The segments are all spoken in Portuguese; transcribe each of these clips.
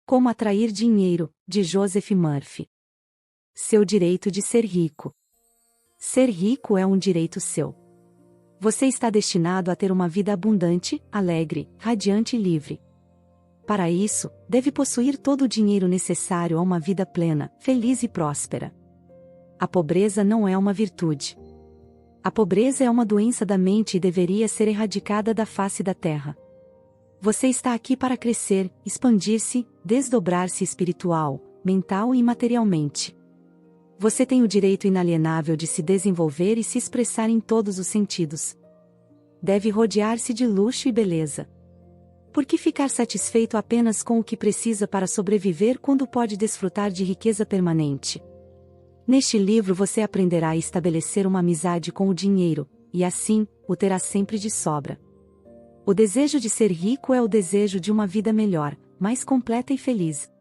Como Atrair Dinheiro, de Joseph Murphy. Seu direito de ser rico. Ser rico é um direito seu. Você está destinado a ter uma vida abundante, alegre, radiante e livre. Para isso, deve possuir todo o dinheiro necessário a uma vida plena, feliz e próspera. A pobreza não é uma virtude. A pobreza é uma doença da mente e deveria ser erradicada da face da terra. Você está aqui para crescer, expandir-se, desdobrar-se espiritual, mental e materialmente. Você tem o direito inalienável de se desenvolver e se expressar em todos os sentidos. Deve rodear-se de luxo e beleza. Por que ficar satisfeito apenas com o que precisa para sobreviver quando pode desfrutar de riqueza permanente? Neste livro você aprenderá a estabelecer uma amizade com o dinheiro, e assim, o terá sempre de sobra. O desejo de ser rico é o desejo de uma vida melhor, mais completa e feliz.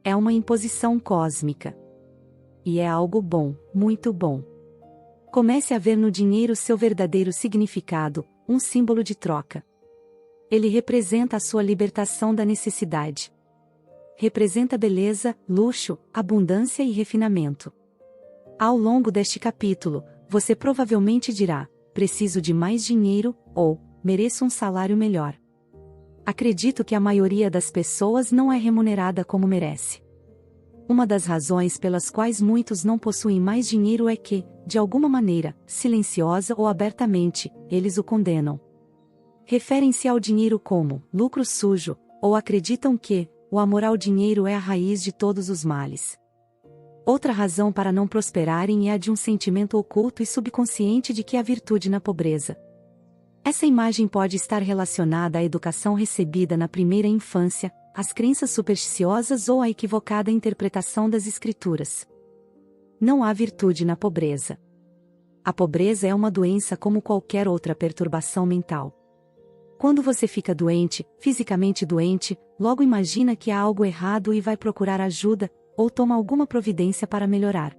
É uma imposição cósmica. E é algo bom, muito bom. Comece a ver no dinheiro seu verdadeiro significado, um símbolo de troca. Ele representa a sua libertação da necessidade. Representa beleza, luxo, abundância e refinamento. Ao longo deste capítulo, você provavelmente dirá: preciso de mais dinheiro, ou mereço um salário melhor. Acredito que a maioria das pessoas não é remunerada como merece. Uma das razões pelas quais muitos não possuem mais dinheiro é que, de alguma maneira, silenciosa ou abertamente, eles o condenam. Referem-se ao dinheiro como lucro sujo, ou acreditam que o amor ao dinheiro é a raiz de todos os males. Outra razão para não prosperarem é a de um sentimento oculto e subconsciente de que há virtude na pobreza. Essa imagem pode estar relacionada à educação recebida na primeira infância, às crenças supersticiosas ou à equivocada interpretação das escrituras. Não há virtude na pobreza. A pobreza é uma doença como qualquer outra perturbação mental. Quando você fica doente, fisicamente doente, logo imagina que há algo errado e vai procurar ajuda, ou toma alguma providência para melhorar.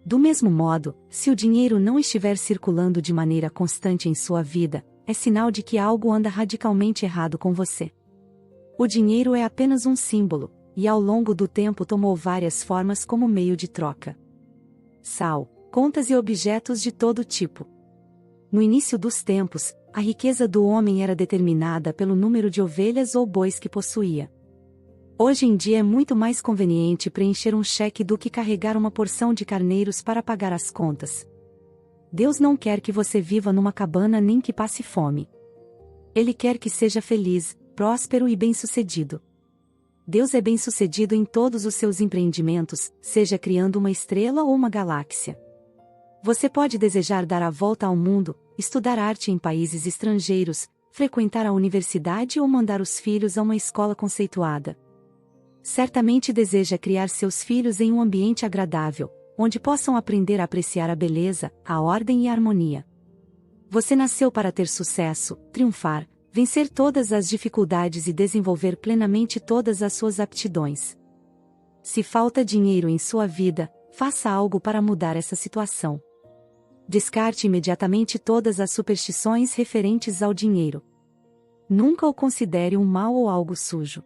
Do mesmo modo, se o dinheiro não estiver circulando de maneira constante em sua vida, é sinal de que algo anda radicalmente errado com você. O dinheiro é apenas um símbolo, e ao longo do tempo tomou várias formas como meio de troca. Sal, contas e objetos de todo tipo. No início dos tempos, a riqueza do homem era determinada pelo número de ovelhas ou bois que possuía. Hoje em dia é muito mais conveniente preencher um cheque do que carregar uma porção de carneiros para pagar as contas. Deus não quer que você viva numa cabana nem que passe fome. Ele quer que seja feliz, próspero e bem-sucedido. Deus é bem-sucedido em todos os seus empreendimentos, seja criando uma estrela ou uma galáxia. Você pode desejar dar a volta ao mundo, estudar arte em países estrangeiros, frequentar a universidade ou mandar os filhos a uma escola conceituada. Certamente deseja criar seus filhos em um ambiente agradável, onde possam aprender a apreciar a beleza, a ordem e a harmonia. Você nasceu para ter sucesso, triunfar, vencer todas as dificuldades e desenvolver plenamente todas as suas aptidões. Se falta dinheiro em sua vida, faça algo para mudar essa situação. Descarte imediatamente todas as superstições referentes ao dinheiro. Nunca o considere um mal ou algo sujo.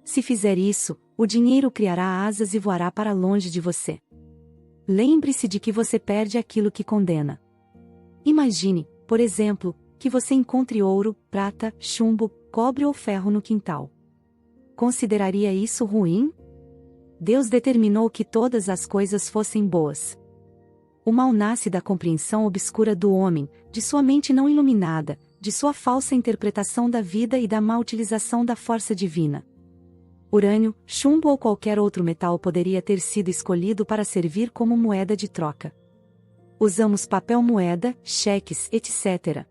Se fizer isso, o dinheiro criará asas e voará para longe de você. Lembre-se de que você perde aquilo que condena. Imagine, por exemplo, que você encontre ouro, prata, chumbo, cobre ou ferro no quintal. Consideraria isso ruim? Deus determinou que todas as coisas fossem boas. O mal nasce da compreensão obscura do homem, de sua mente não iluminada, de sua falsa interpretação da vida e da má utilização da força divina. Urânio, chumbo ou qualquer outro metal poderia ter sido escolhido para servir como moeda de troca. Usamos papel moeda, cheques, etc.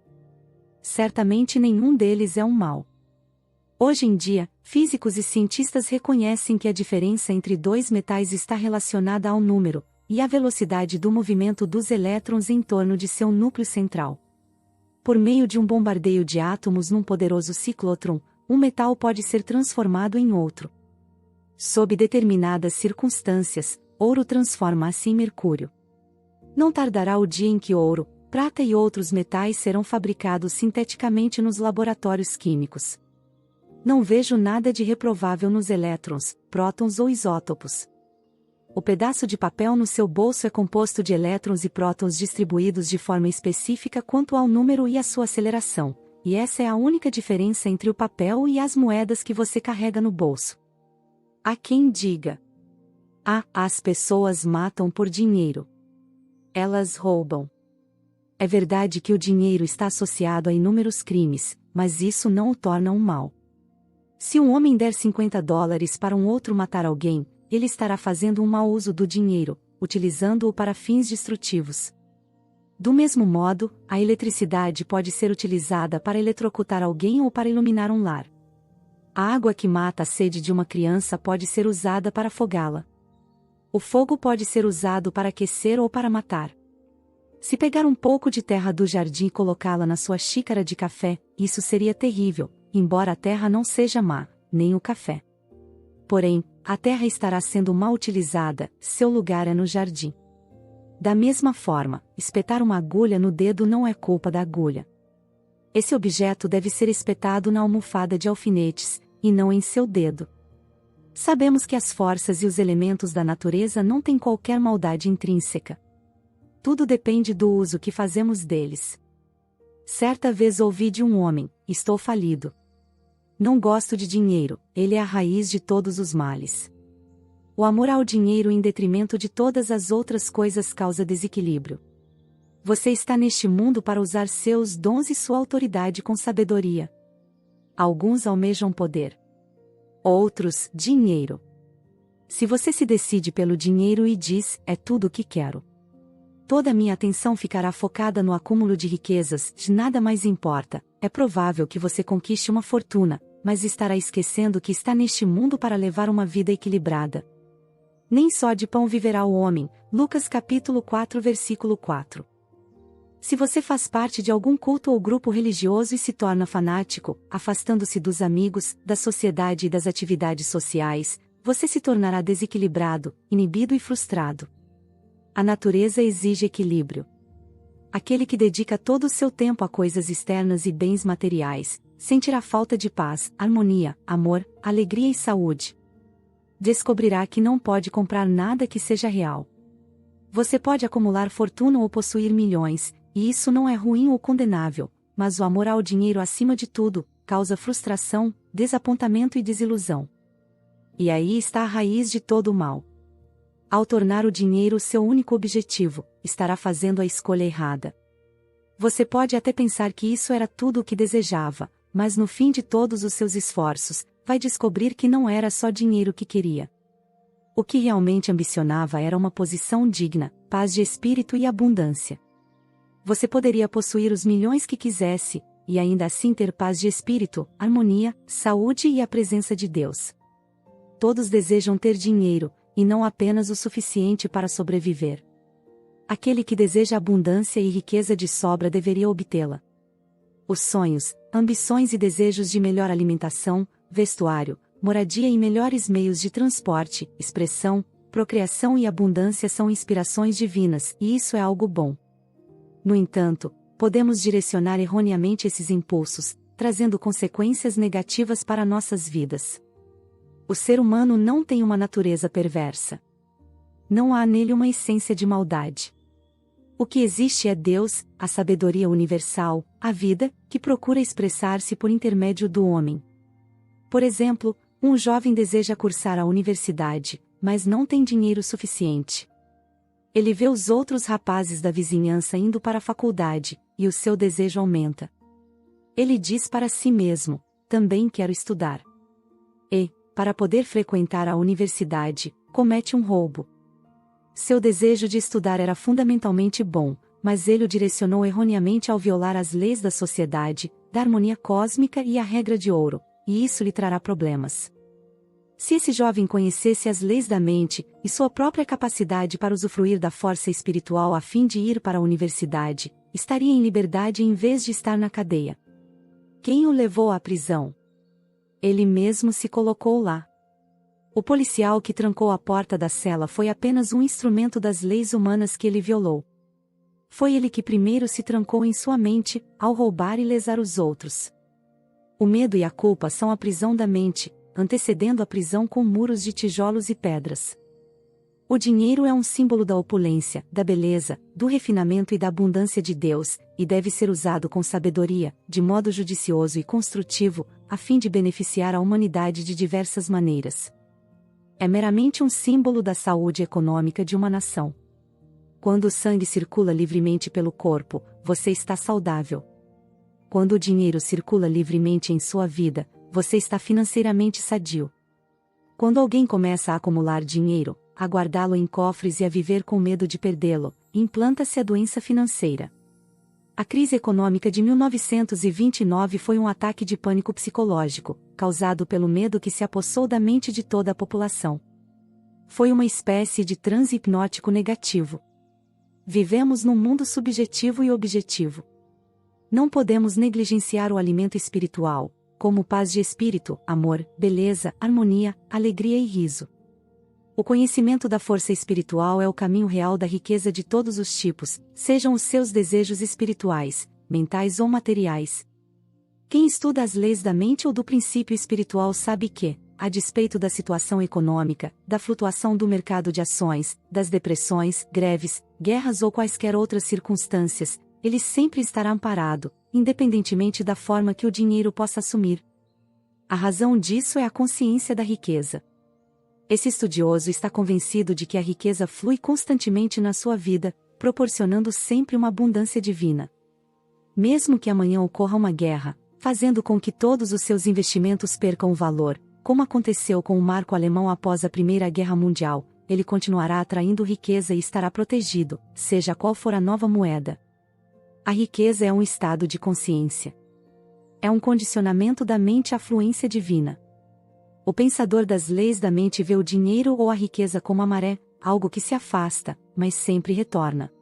Certamente nenhum deles é um mal. Hoje em dia, físicos e cientistas reconhecem que a diferença entre dois metais está relacionada ao número e à velocidade do movimento dos elétrons em torno de seu núcleo central. Por meio de um bombardeio de átomos num poderoso ciclotron, um metal pode ser transformado em outro. Sob determinadas circunstâncias, ouro transforma-se em mercúrio. Não tardará o dia em que ouro, prata e outros metais serão fabricados sinteticamente nos laboratórios químicos. Não vejo nada de reprovável nos elétrons, prótons ou isótopos. O pedaço de papel no seu bolso é composto de elétrons e prótons distribuídos de forma específica quanto ao número e à sua aceleração, e essa é a única diferença entre o papel e as moedas que você carrega no bolso. Há quem diga: as pessoas matam por dinheiro. Elas roubam. É verdade que o dinheiro está associado a inúmeros crimes, mas isso não o torna um mal. Se um homem der $50 para um outro matar alguém, ele estará fazendo um mau uso do dinheiro, utilizando-o para fins destrutivos. Do mesmo modo, a eletricidade pode ser utilizada para eletrocutar alguém ou para iluminar um lar. A água que mata a sede de uma criança pode ser usada para afogá-la. O fogo pode ser usado para aquecer ou para matar. Se pegar um pouco de terra do jardim e colocá-la na sua xícara de café, isso seria terrível, embora a terra não seja má, nem o café. Porém, a terra estará sendo mal utilizada, seu lugar é no jardim. Da mesma forma, espetar uma agulha no dedo não é culpa da agulha. Esse objeto deve ser espetado na almofada de alfinetes, e não em seu dedo. Sabemos que as forças e os elementos da natureza não têm qualquer maldade intrínseca. Tudo depende do uso que fazemos deles. Certa vez ouvi de um homem: estou falido. Não gosto de dinheiro, ele é a raiz de todos os males. O amor ao dinheiro em detrimento de todas as outras coisas causa desequilíbrio. Você está neste mundo para usar seus dons e sua autoridade com sabedoria. Alguns almejam poder. Outros, dinheiro. Se você se decide pelo dinheiro e diz: é tudo o que quero. Toda a minha atenção ficará focada no acúmulo de riquezas, de nada mais importa. É provável que você conquiste uma fortuna, mas estará esquecendo que está neste mundo para levar uma vida equilibrada. Nem só de pão viverá o homem, Lucas capítulo 4 versículo 4. Se você faz parte de algum culto ou grupo religioso e se torna fanático, afastando-se dos amigos, da sociedade e das atividades sociais, você se tornará desequilibrado, inibido e frustrado. A natureza exige equilíbrio. Aquele que dedica todo o seu tempo a coisas externas e bens materiais, sentirá falta de paz, harmonia, amor, alegria e saúde. Descobrirá que não pode comprar nada que seja real. Você pode acumular fortuna ou possuir milhões, e isso não é ruim ou condenável, mas o amor ao dinheiro acima de tudo, causa frustração, desapontamento e desilusão. E aí está a raiz de todo o mal. Ao tornar o dinheiro seu único objetivo, estará fazendo a escolha errada. Você pode até pensar que isso era tudo o que desejava, mas no fim de todos os seus esforços, vai descobrir que não era só dinheiro que queria. O que realmente ambicionava era uma posição digna, paz de espírito e abundância. Você poderia possuir os milhões que quisesse, e ainda assim ter paz de espírito, harmonia, saúde e a presença de Deus. Todos desejam ter dinheiro, e não apenas o suficiente para sobreviver. Aquele que deseja abundância e riqueza de sobra deveria obtê-la. Os sonhos, ambições e desejos de melhor alimentação, vestuário, moradia e melhores meios de transporte, expressão, procriação e abundância são inspirações divinas, e isso é algo bom. No entanto, podemos direcionar erroneamente esses impulsos, trazendo consequências negativas para nossas vidas. O ser humano não tem uma natureza perversa. Não há nele uma essência de maldade. O que existe é Deus, a sabedoria universal, a vida, que procura expressar-se por intermédio do homem. Por exemplo, um jovem deseja cursar a universidade, mas não tem dinheiro suficiente. Ele vê os outros rapazes da vizinhança indo para a faculdade, e o seu desejo aumenta. Ele diz para si mesmo: também quero estudar. E, para poder frequentar a universidade, comete um roubo. Seu desejo de estudar era fundamentalmente bom, mas ele o direcionou erroneamente ao violar as leis da sociedade, da harmonia cósmica e a regra de ouro, e isso lhe trará problemas. Se esse jovem conhecesse as leis da mente, e sua própria capacidade para usufruir da força espiritual a fim de ir para a universidade, estaria em liberdade em vez de estar na cadeia. Quem o levou à prisão? Ele mesmo se colocou lá. O policial que trancou a porta da cela foi apenas um instrumento das leis humanas que ele violou. Foi ele que primeiro se trancou em sua mente, ao roubar e lesar os outros. O medo e a culpa são a prisão da mente, antecedendo a prisão com muros de tijolos e pedras. O dinheiro é um símbolo da opulência, da beleza, do refinamento e da abundância de Deus, e deve ser usado com sabedoria, de modo judicioso e construtivo, a fim de beneficiar a humanidade de diversas maneiras. É meramente um símbolo da saúde econômica de uma nação. Quando o sangue circula livremente pelo corpo, você está saudável. Quando o dinheiro circula livremente em sua vida, você está financeiramente sadio. Quando alguém começa a acumular dinheiro, a guardá-lo em cofres e a viver com medo de perdê-lo, implanta-se a doença financeira. A crise econômica de 1929 foi um ataque de pânico psicológico, causado pelo medo que se apossou da mente de toda a população. Foi uma espécie de transe hipnótico negativo. Vivemos num mundo subjetivo e objetivo. Não podemos negligenciar o alimento espiritual, como paz de espírito, amor, beleza, harmonia, alegria e riso. O conhecimento da força espiritual é o caminho real da riqueza de todos os tipos, sejam os seus desejos espirituais, mentais ou materiais. Quem estuda as leis da mente ou do princípio espiritual sabe que, a despeito da situação econômica, da flutuação do mercado de ações, das depressões, greves, guerras ou quaisquer outras circunstâncias, ele sempre estará amparado, independentemente da forma que o dinheiro possa assumir. A razão disso é a consciência da riqueza. Esse estudioso está convencido de que a riqueza flui constantemente na sua vida, proporcionando sempre uma abundância divina. Mesmo que amanhã ocorra uma guerra, fazendo com que todos os seus investimentos percam o valor, como aconteceu com o marco alemão após a Primeira Guerra Mundial, ele continuará atraindo riqueza e estará protegido, seja qual for a nova moeda. A riqueza é um estado de consciência. É um condicionamento da mente à fluência divina. O pensador das leis da mente vê o dinheiro ou a riqueza como a maré, algo que se afasta, mas sempre retorna.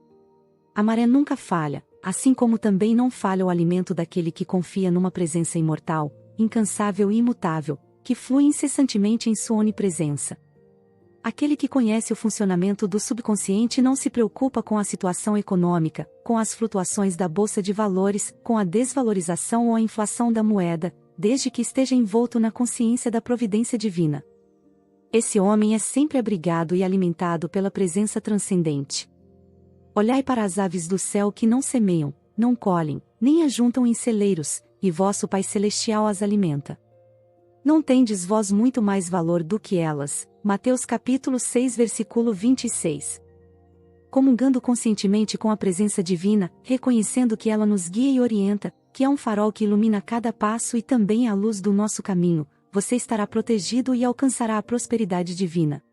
A maré nunca falha, assim como também não falha o alimento daquele que confia numa presença imortal, incansável e imutável, que flui incessantemente em sua onipresença. Aquele que conhece o funcionamento do subconsciente não se preocupa com a situação econômica, com as flutuações da bolsa de valores, com a desvalorização ou a inflação da moeda, desde que esteja envolto na consciência da providência divina. Esse homem é sempre abrigado e alimentado pela presença transcendente. Olhai para as aves do céu que não semeiam, não colhem, nem ajuntam em celeiros, e vosso Pai Celestial as alimenta. Não tendes vós muito mais valor do que elas? Mateus capítulo 6 versículo 26. Comungando conscientemente com a presença divina, reconhecendo que ela nos guia e orienta, que é um farol que ilumina cada passo e também a luz do nosso caminho, você estará protegido e alcançará a prosperidade divina.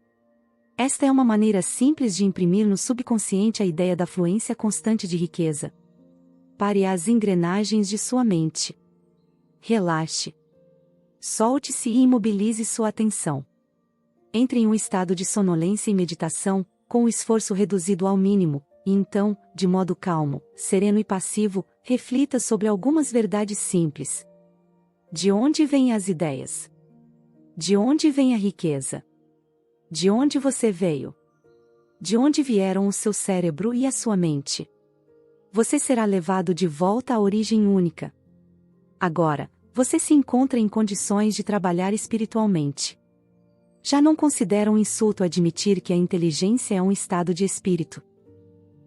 Esta é uma maneira simples de imprimir no subconsciente a ideia da fluência constante de riqueza. Pare as engrenagens de sua mente. Relaxe. Solte-se e imobilize sua atenção. Entre em um estado de sonolência e meditação, com o esforço reduzido ao mínimo, e então, de modo calmo, sereno e passivo, reflita sobre algumas verdades simples. De onde vêm as ideias? De onde vem a riqueza? De onde você veio? De onde vieram o seu cérebro e a sua mente? Você será levado de volta à origem única. Agora, você se encontra em condições de trabalhar espiritualmente. Já não considera um insulto admitir que a inteligência é um estado de espírito.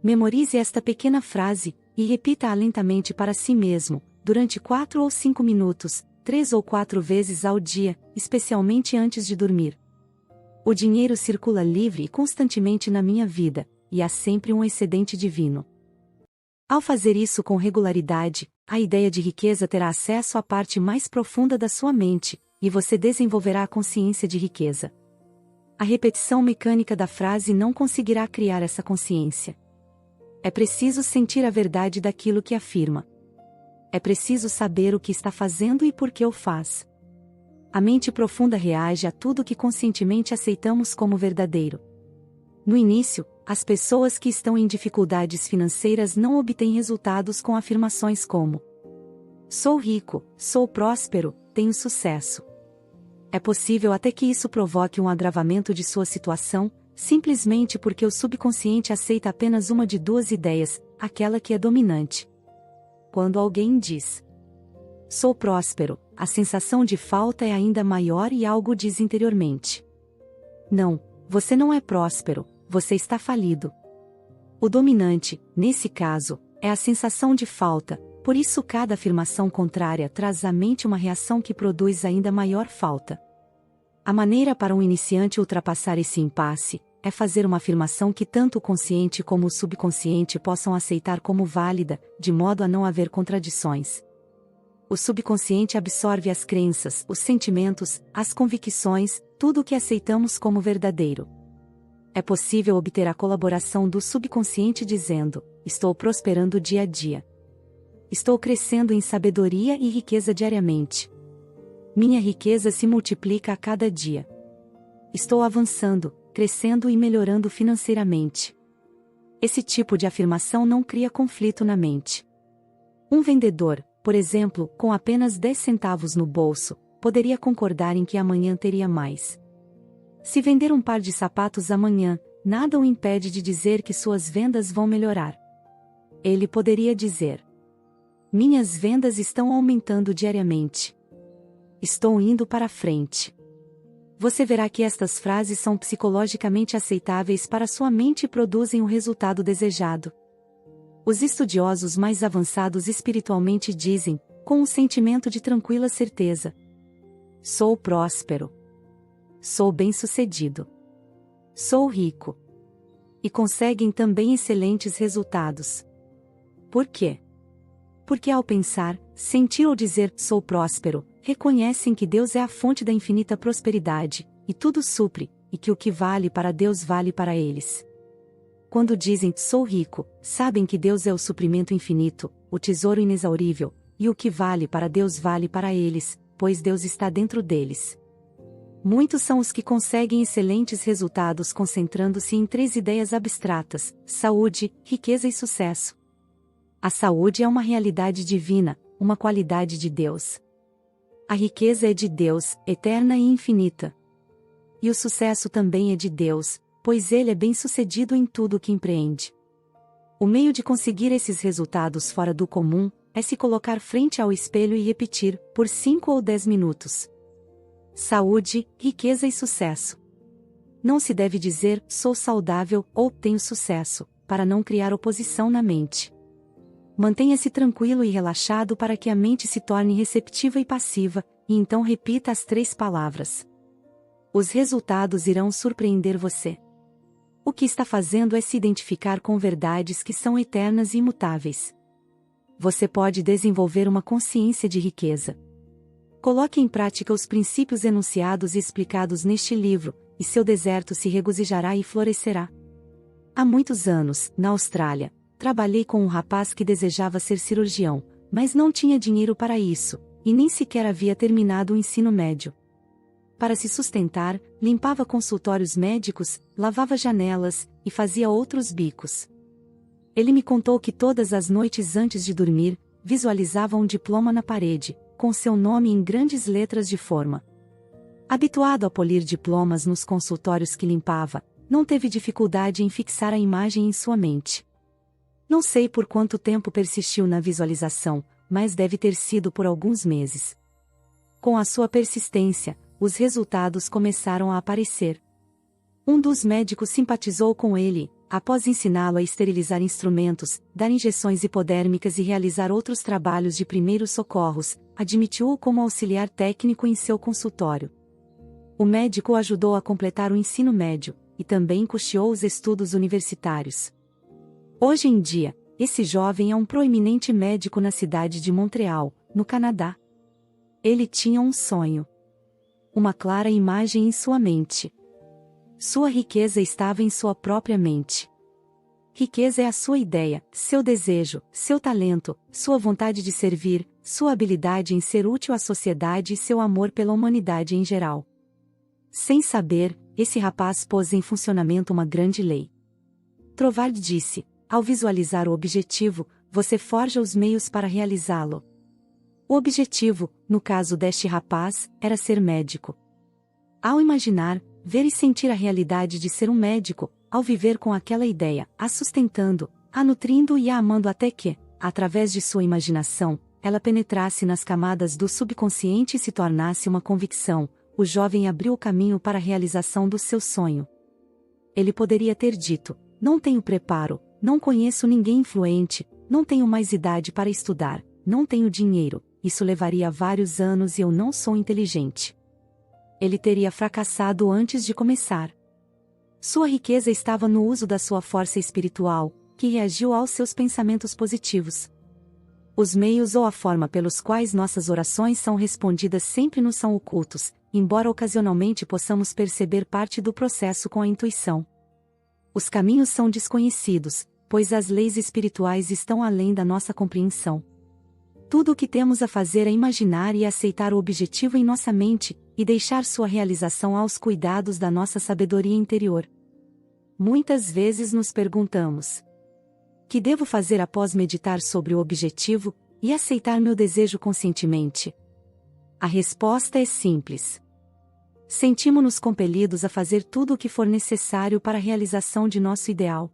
Memorize esta pequena frase, e repita-a lentamente para si mesmo, durante 4 ou 5 minutos, 3 ou 4 vezes ao dia, especialmente antes de dormir. O dinheiro circula livre e constantemente na minha vida, e há sempre um excedente divino. Ao fazer isso com regularidade, a ideia de riqueza terá acesso à parte mais profunda da sua mente, e você desenvolverá a consciência de riqueza. A repetição mecânica da frase não conseguirá criar essa consciência. É preciso sentir a verdade daquilo que afirma. É preciso saber o que está fazendo e por que o faz. A mente profunda reage a tudo que conscientemente aceitamos como verdadeiro. No início, as pessoas que estão em dificuldades financeiras não obtêm resultados com afirmações como: sou rico, sou próspero, tenho sucesso. É possível até que isso provoque um agravamento de sua situação, simplesmente porque o subconsciente aceita apenas uma de duas ideias, aquela que é dominante. Quando alguém diz: sou próspero, a sensação de falta é ainda maior e algo diz interiormente: não, você não é próspero, você está falido. O dominante, nesse caso, é a sensação de falta, por isso cada afirmação contrária traz à mente uma reação que produz ainda maior falta. A maneira para um iniciante ultrapassar esse impasse é fazer uma afirmação que tanto o consciente como o subconsciente possam aceitar como válida, de modo a não haver contradições. O subconsciente absorve as crenças, os sentimentos, as convicções, tudo o que aceitamos como verdadeiro. É possível obter a colaboração do subconsciente dizendo: estou prosperando dia a dia. Estou crescendo em sabedoria e riqueza diariamente. Minha riqueza se multiplica a cada dia. Estou avançando, crescendo e melhorando financeiramente. Esse tipo de afirmação não cria conflito na mente. Um vendedor, por exemplo, com apenas 10 centavos no bolso, poderia concordar em que amanhã teria mais. Se vender um par de sapatos amanhã, nada o impede de dizer que suas vendas vão melhorar. Ele poderia dizer: minhas vendas estão aumentando diariamente. Estou indo para frente. Você verá que estas frases são psicologicamente aceitáveis para sua mente e produzem o resultado desejado. Os estudiosos mais avançados espiritualmente dizem, com um sentimento de tranquila certeza: sou próspero. Sou bem-sucedido. Sou rico. E conseguem também excelentes resultados. Por quê? Porque ao pensar, sentir ou dizer sou próspero, reconhecem que Deus é a fonte da infinita prosperidade, e tudo supre, e que o que vale para Deus vale para eles. Quando dizem sou rico, sabem que Deus é o suprimento infinito, o tesouro inexaurível, e o que vale para Deus vale para eles, pois Deus está dentro deles. Muitos são os que conseguem excelentes resultados concentrando-se em 3 ideias abstratas: saúde, riqueza e sucesso. A saúde é uma realidade divina, uma qualidade de Deus. A riqueza é de Deus, eterna e infinita. E o sucesso também é de Deus, pois Ele é bem-sucedido em tudo o que empreende. O meio de conseguir esses resultados fora do comum é se colocar frente ao espelho e repetir, por 5 ou 10 minutos: saúde, riqueza e sucesso. Não se deve dizer, sou saudável, ou tenho sucesso, para não criar oposição na mente. Mantenha-se tranquilo e relaxado para que a mente se torne receptiva e passiva, e então repita as 3 palavras. Os resultados irão surpreender você. O que está fazendo é se identificar com verdades que são eternas e imutáveis. Você pode desenvolver uma consciência de riqueza. Coloque em prática os princípios enunciados e explicados neste livro, e seu deserto se regozijará e florescerá. Há muitos anos, na Austrália, trabalhei com um rapaz que desejava ser cirurgião, mas não tinha dinheiro para isso, e nem sequer havia terminado o ensino médio. Para se sustentar, limpava consultórios médicos, lavava janelas, e fazia outros bicos. Ele me contou que todas as noites antes de dormir, visualizava um diploma na parede, com seu nome em grandes letras de forma. Habituado a polir diplomas nos consultórios que limpava, não teve dificuldade em fixar a imagem em sua mente. Não sei por quanto tempo persistiu na visualização, mas deve ter sido por alguns meses. Com a sua persistência, os resultados começaram a aparecer. Um dos médicos simpatizou com ele, após ensiná-lo a esterilizar instrumentos, dar injeções hipodérmicas e realizar outros trabalhos de primeiros socorros, admitiu-o como auxiliar técnico em seu consultório. O médico o ajudou a completar o ensino médio, e também custeou os estudos universitários. Hoje em dia, esse jovem é um proeminente médico na cidade de Montreal, no Canadá. Ele tinha um sonho. Uma clara imagem em sua mente. Sua riqueza estava em sua própria mente. Riqueza é a sua ideia, seu desejo, seu talento, sua vontade de servir, sua habilidade em ser útil à sociedade e seu amor pela humanidade em geral. Sem saber, esse rapaz pôs em funcionamento uma grande lei. Trovard disse: ao visualizar o objetivo, você forja os meios para realizá-lo. O objetivo, no caso deste rapaz, era ser médico. Ao imaginar, ver e sentir a realidade de ser um médico, ao viver com aquela ideia, a sustentando, a nutrindo e a amando até que, através de sua imaginação, ela penetrasse nas camadas do subconsciente e se tornasse uma convicção, o jovem abriu o caminho para a realização do seu sonho. Ele poderia ter dito: não tenho preparo, não conheço ninguém influente, não tenho mais idade para estudar, não tenho dinheiro, isso levaria vários anos e eu não sou inteligente. Ele teria fracassado antes de começar. Sua riqueza estava no uso da sua força espiritual, que reagiu aos seus pensamentos positivos. Os meios ou a forma pelos quais nossas orações são respondidas sempre nos são ocultos, embora ocasionalmente possamos perceber parte do processo com a intuição. Os caminhos são desconhecidos, pois as leis espirituais estão além da nossa compreensão. Tudo o que temos a fazer é imaginar e aceitar o objetivo em nossa mente, e deixar sua realização aos cuidados da nossa sabedoria interior. Muitas vezes nos perguntamos: que devo fazer após meditar sobre o objetivo, e aceitar meu desejo conscientemente? A resposta é simples. Sentimos-nos compelidos a fazer tudo o que for necessário para a realização de nosso ideal.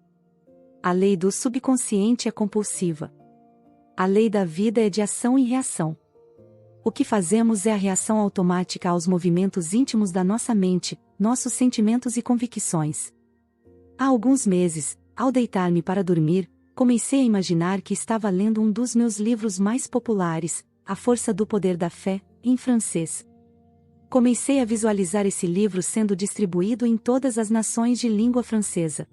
A lei do subconsciente é compulsiva. A lei da vida é de ação e reação. O que fazemos é a reação automática aos movimentos íntimos da nossa mente, nossos sentimentos e convicções. Há alguns meses, ao deitar-me para dormir, comecei a imaginar que estava lendo um dos meus livros mais populares, A Força do Poder da Fé, em francês. Comecei a visualizar esse livro sendo distribuído em todas as nações de língua francesa.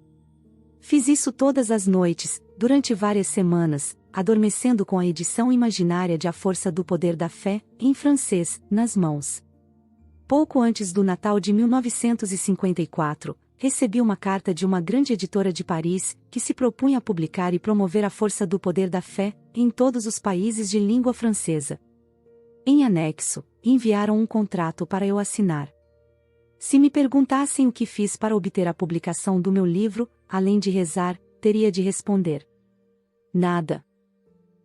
Fiz isso todas as noites, durante várias semanas, adormecendo com a edição imaginária de A Força do Poder da Fé, em francês, nas mãos. Pouco antes do Natal de 1954, recebi uma carta de uma grande editora de Paris, que se propunha a publicar e promover A Força do Poder da Fé, em todos os países de língua francesa. Em anexo, enviaram um contrato para eu assinar. Se me perguntassem o que fiz para obter a publicação do meu livro, além de rezar, teria de responder: nada.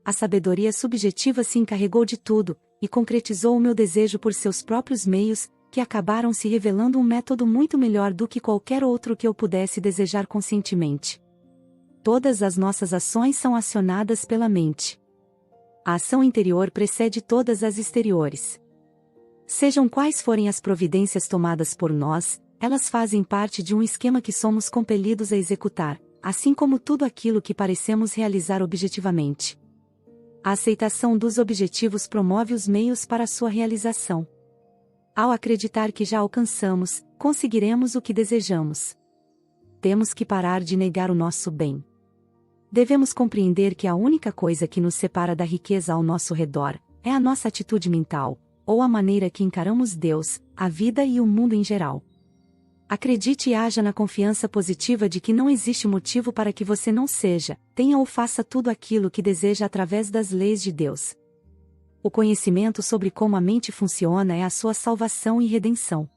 A sabedoria subjetiva se encarregou de tudo, e concretizou o meu desejo por seus próprios meios, que acabaram se revelando um método muito melhor do que qualquer outro que eu pudesse desejar conscientemente. Todas as nossas ações são acionadas pela mente. A ação interior precede todas as exteriores. Sejam quais forem as providências tomadas por nós, elas fazem parte de um esquema que somos compelidos a executar, assim como tudo aquilo que parecemos realizar objetivamente. A aceitação dos objetivos promove os meios para a sua realização. Ao acreditar que já alcançamos, conseguiremos o que desejamos. Temos que parar de negar o nosso bem. Devemos compreender que a única coisa que nos separa da riqueza ao nosso redor é a nossa atitude mental, ou a maneira que encaramos Deus, a vida e o mundo em geral. Acredite e haja na confiança positiva de que não existe motivo para que você não seja, tenha ou faça tudo aquilo que deseja através das leis de Deus. O conhecimento sobre como a mente funciona é a sua salvação e redenção.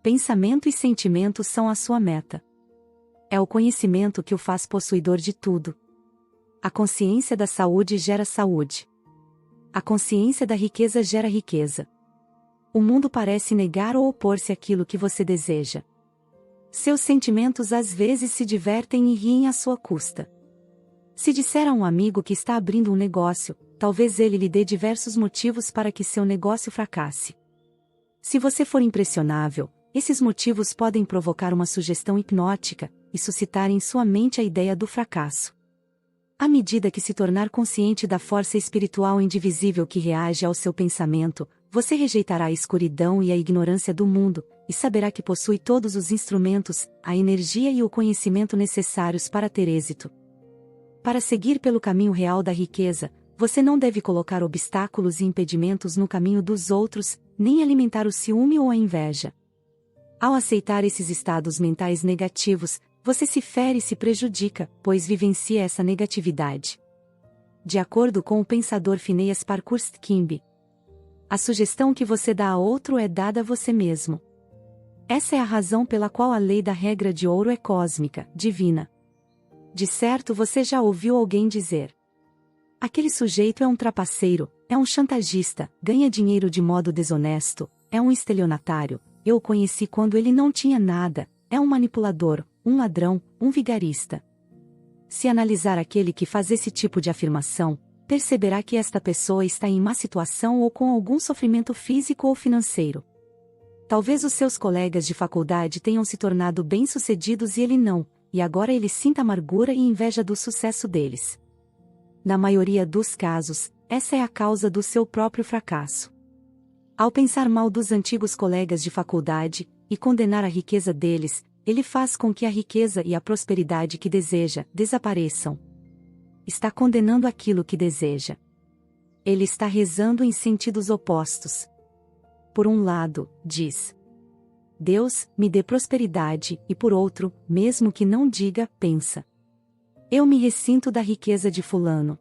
Pensamento e sentimento são a sua meta. É o conhecimento que o faz possuidor de tudo. A consciência da saúde gera saúde. A consciência da riqueza gera riqueza. O mundo parece negar ou opor-se àquilo que você deseja. Seus sentimentos às vezes se divertem e riem à sua custa. Se disser a um amigo que está abrindo um negócio, talvez ele lhe dê diversos motivos para que seu negócio fracasse. Se você for impressionável, esses motivos podem provocar uma sugestão hipnótica e suscitar em sua mente a ideia do fracasso. À medida que se tornar consciente da força espiritual indivisível que reage ao seu pensamento, você rejeitará a escuridão e a ignorância do mundo, e saberá que possui todos os instrumentos, a energia e o conhecimento necessários para ter êxito. Para seguir pelo caminho real da riqueza, você não deve colocar obstáculos e impedimentos no caminho dos outros, nem alimentar o ciúme ou a inveja. Ao aceitar esses estados mentais negativos, você se fere e se prejudica, pois vivencia essa negatividade. De acordo com o pensador Phineas Parkhurst Kimby, a sugestão que você dá a outro é dada a você mesmo. Essa é a razão pela qual a lei da regra de ouro é cósmica, divina. De certo você já ouviu alguém dizer: aquele sujeito é um trapaceiro, é um chantagista, ganha dinheiro de modo desonesto, é um estelionatário, eu o conheci quando ele não tinha nada, é um manipulador, um ladrão, um vigarista. Se analisar aquele que faz esse tipo de afirmação, perceberá que esta pessoa está em má situação ou com algum sofrimento físico ou financeiro. Talvez os seus colegas de faculdade tenham se tornado bem-sucedidos e ele não, e agora ele sinta amargura e inveja do sucesso deles. Na maioria dos casos, essa é a causa do seu próprio fracasso. Ao pensar mal dos antigos colegas de faculdade, e condenar a riqueza deles, ele faz com que a riqueza e a prosperidade que deseja desapareçam. Está condenando aquilo que deseja. Ele está rezando em sentidos opostos. Por um lado, diz: Deus, me dê prosperidade, e por outro, mesmo que não diga, pensa: eu me ressinto da riqueza de fulano.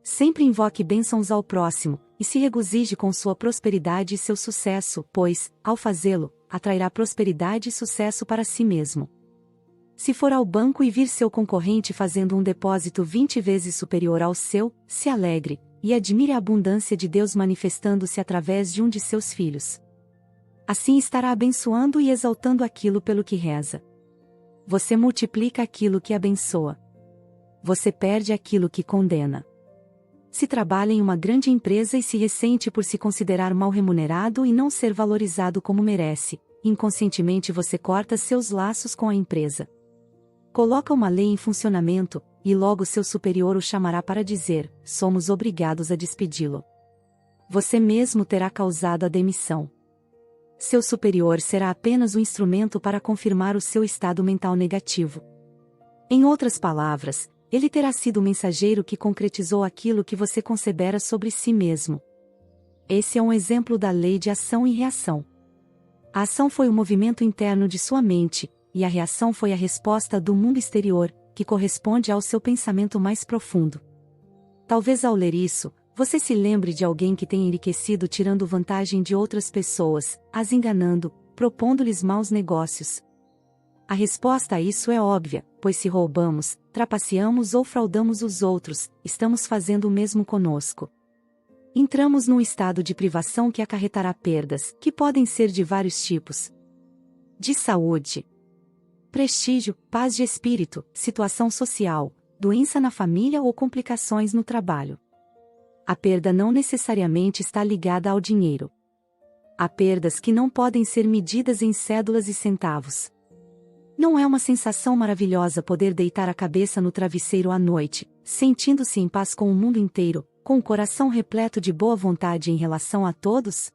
Sempre invoque bênçãos ao próximo, e se regozije com sua prosperidade e seu sucesso, pois, ao fazê-lo, atrairá prosperidade e sucesso para si mesmo. Se for ao banco e vir seu concorrente fazendo um depósito 20 vezes superior ao seu, se alegre, e admire a abundância de Deus manifestando-se através de um de seus filhos. Assim estará abençoando e exaltando aquilo pelo que reza. Você multiplica aquilo que abençoa. Você perde aquilo que condena. Se trabalha em uma grande empresa e se ressente por se considerar mal remunerado e não ser valorizado como merece, inconscientemente você corta seus laços com a empresa. Coloca uma lei em funcionamento, e logo seu superior o chamará para dizer: somos obrigados a despedi-lo. Você mesmo terá causado a demissão. Seu superior será apenas um instrumento para confirmar o seu estado mental negativo. Em outras palavras, ele terá sido o mensageiro que concretizou aquilo que você concebera sobre si mesmo. Esse é um exemplo da lei de ação e reação. A ação foi o movimento interno de sua mente, e a reação foi a resposta do mundo exterior, que corresponde ao seu pensamento mais profundo. Talvez ao ler isso, você se lembre de alguém que tenha enriquecido tirando vantagem de outras pessoas, as enganando, propondo-lhes maus negócios. A resposta a isso é óbvia, pois se roubamos, trapaceamos ou fraudamos os outros, estamos fazendo o mesmo conosco. Entramos num estado de privação que acarretará perdas, que podem ser de vários tipos: de saúde, prestígio, paz de espírito, situação social, doença na família ou complicações no trabalho. A perda não necessariamente está ligada ao dinheiro. Há perdas que não podem ser medidas em cédulas e centavos. Não é uma sensação maravilhosa poder deitar a cabeça no travesseiro à noite, sentindo-se em paz com o mundo inteiro, com o coração repleto de boa vontade em relação a todos?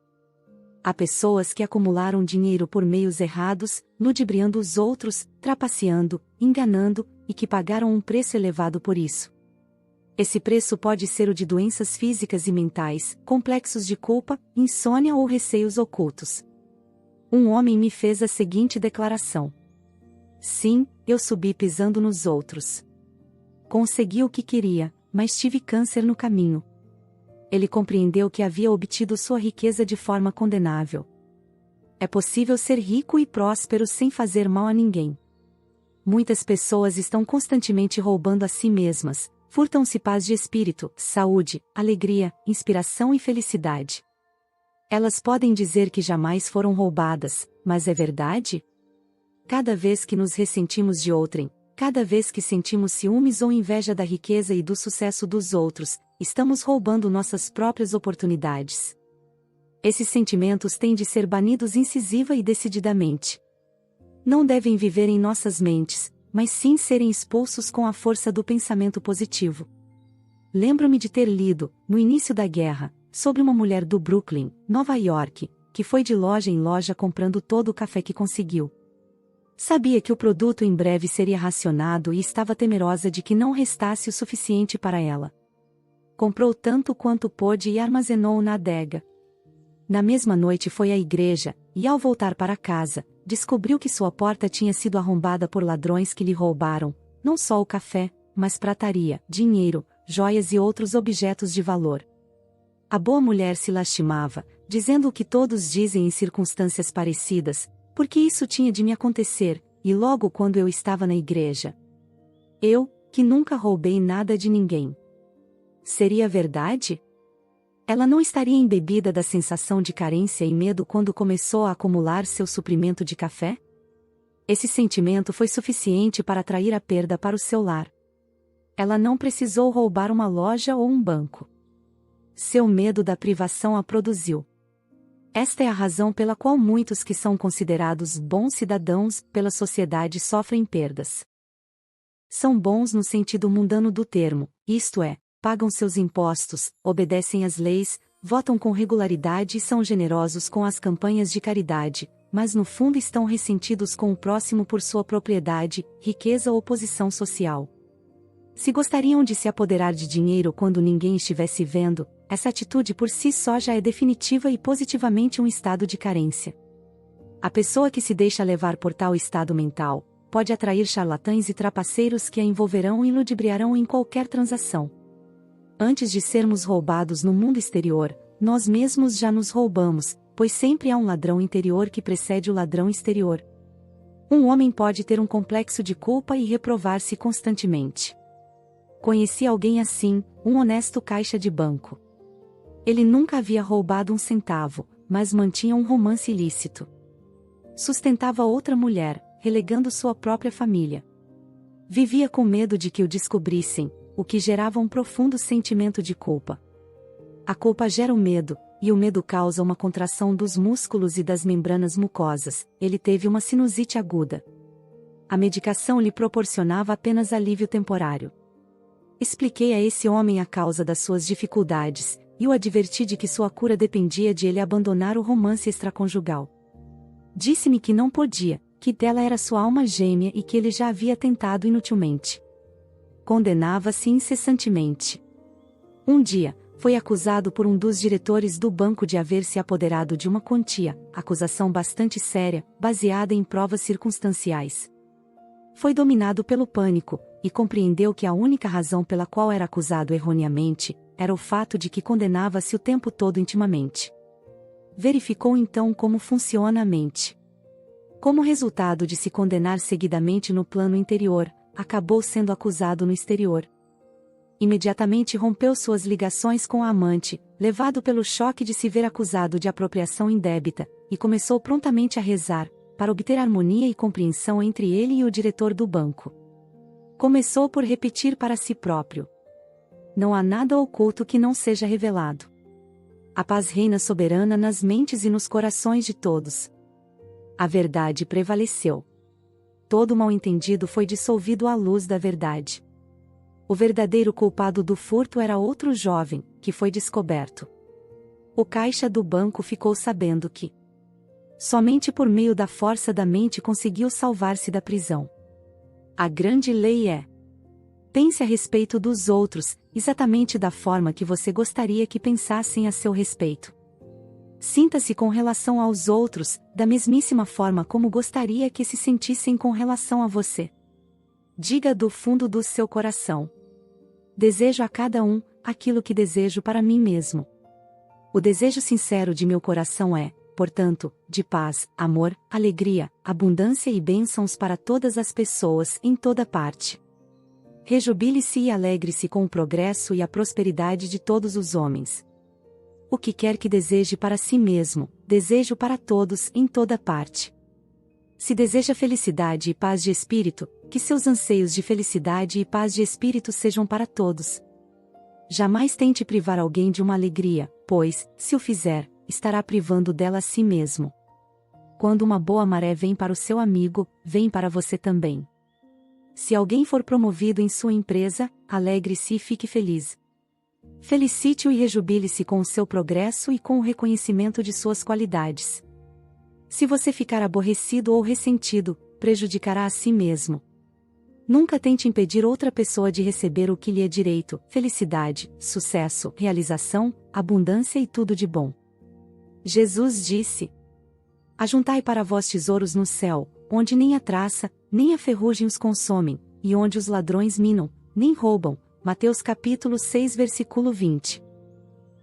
Há pessoas que acumularam dinheiro por meios errados, ludibriando os outros, trapaceando, enganando, e que pagaram um preço elevado por isso. Esse preço pode ser o de doenças físicas e mentais, complexos de culpa, insônia ou receios ocultos. Um homem me fez a seguinte declaração: sim, eu subi pisando nos outros. Consegui o que queria, mas tive câncer no caminho. Ele compreendeu que havia obtido sua riqueza de forma condenável. É possível ser rico e próspero sem fazer mal a ninguém. Muitas pessoas estão constantemente roubando a si mesmas, furtam-se paz de espírito, saúde, alegria, inspiração e felicidade. Elas podem dizer que jamais foram roubadas, mas é verdade? Cada vez que nos ressentimos de outrem, cada vez que sentimos ciúmes ou inveja da riqueza e do sucesso dos outros, estamos roubando nossas próprias oportunidades. Esses sentimentos têm de ser banidos incisiva e decididamente. Não devem viver em nossas mentes, mas sim serem expulsos com a força do pensamento positivo. Lembro-me de ter lido, no início da guerra, sobre uma mulher do Brooklyn, Nova York, que foi de loja em loja comprando todo o café que conseguiu. Sabia que o produto em breve seria racionado e estava temerosa de que não restasse o suficiente para ela. Comprou tanto quanto pôde e armazenou na adega. Na mesma noite foi à igreja, e ao voltar para casa, descobriu que sua porta tinha sido arrombada por ladrões que lhe roubaram, não só o café, mas prataria, dinheiro, joias e outros objetos de valor. A boa mulher se lastimava, dizendo o que todos dizem em circunstâncias parecidas: porque isso tinha de me acontecer, e logo quando eu estava na igreja. Eu, que nunca roubei nada de ninguém. Seria verdade? Ela não estaria embebida da sensação de carência e medo quando começou a acumular seu suprimento de café? Esse sentimento foi suficiente para atrair a perda para o seu lar. Ela não precisou roubar uma loja ou um banco. Seu medo da privação a produziu. Esta é a razão pela qual muitos que são considerados bons cidadãos pela sociedade sofrem perdas. São bons no sentido mundano do termo, isto é, pagam seus impostos, obedecem às leis, votam com regularidade e são generosos com as campanhas de caridade, mas no fundo estão ressentidos com o próximo por sua propriedade, riqueza ou posição social. Se gostariam de se apoderar de dinheiro quando ninguém estivesse vendo, essa atitude por si só já é definitiva e positivamente um estado de carência. A pessoa que se deixa levar por tal estado mental, pode atrair charlatães e trapaceiros que a envolverão e ludibriarão em qualquer transação. Antes de sermos roubados no mundo exterior, nós mesmos já nos roubamos, pois sempre há um ladrão interior que precede o ladrão exterior. Um homem pode ter um complexo de culpa e reprovar-se constantemente. Conheci alguém assim, um honesto caixa de banco. Ele nunca havia roubado um centavo, mas mantinha um romance ilícito. Sustentava outra mulher, relegando sua própria família. Vivia com medo de que o descobrissem, o que gerava um profundo sentimento de culpa. A culpa gera o medo, e o medo causa uma contração dos músculos e das membranas mucosas. Ele teve uma sinusite aguda. A medicação lhe proporcionava apenas alívio temporário. Expliquei a esse homem a causa das suas dificuldades, e o adverti de que sua cura dependia de ele abandonar o romance extraconjugal. Disse-me que não podia, que dela era sua alma gêmea e que ele já havia tentado inutilmente. Condenava-se incessantemente. Um dia, foi acusado por um dos diretores do banco de haver se apoderado de uma quantia, acusação bastante séria, baseada em provas circunstanciais. Foi dominado pelo pânico, e compreendeu que a única razão pela qual era acusado erroneamente, era o fato de que condenava-se o tempo todo intimamente. Verificou então como funciona a mente. Como resultado de se condenar seguidamente no plano interior, acabou sendo acusado no exterior. Imediatamente rompeu suas ligações com a amante, levado pelo choque de se ver acusado de apropriação indébita, e começou prontamente a rezar, para obter harmonia e compreensão entre ele e o diretor do banco. Começou por repetir para si próprio: não há nada oculto que não seja revelado. A paz reina soberana nas mentes e nos corações de todos. A verdade prevaleceu. Todo mal-entendido foi dissolvido à luz da verdade. O verdadeiro culpado do furto era outro jovem, que foi descoberto. O caixa do banco ficou sabendo que somente por meio da força da mente conseguiu salvar-se da prisão. A grande lei é: pense a respeito dos outros, exatamente da forma que você gostaria que pensassem a seu respeito. Sinta-se com relação aos outros, da mesmíssima forma como gostaria que se sentissem com relação a você. Diga do fundo do seu coração: desejo a cada um aquilo que desejo para mim mesmo. O desejo sincero de meu coração é, portanto, de paz, amor, alegria, abundância e bênçãos para todas as pessoas em toda parte. Rejubile-se e alegre-se com o progresso e a prosperidade de todos os homens. O que quer que deseje para si mesmo, desejo para todos em toda parte. Se deseja felicidade e paz de espírito, que seus anseios de felicidade e paz de espírito sejam para todos. Jamais tente privar alguém de uma alegria, pois, se o fizer, estará privando dela a si mesmo. Quando uma boa maré vem para o seu amigo, vem para você também. Se alguém for promovido em sua empresa, alegre-se e fique feliz. Felicite-o e rejubile-se com o seu progresso e com o reconhecimento de suas qualidades. Se você ficar aborrecido ou ressentido, prejudicará a si mesmo. Nunca tente impedir outra pessoa de receber o que lhe é direito: felicidade, sucesso, realização, abundância e tudo de bom. Jesus disse: ajuntai para vós tesouros no céu, onde nem a traça, nem a ferrugem os consomem, e onde os ladrões minam, nem roubam. Mateus capítulo 6 versículo 20.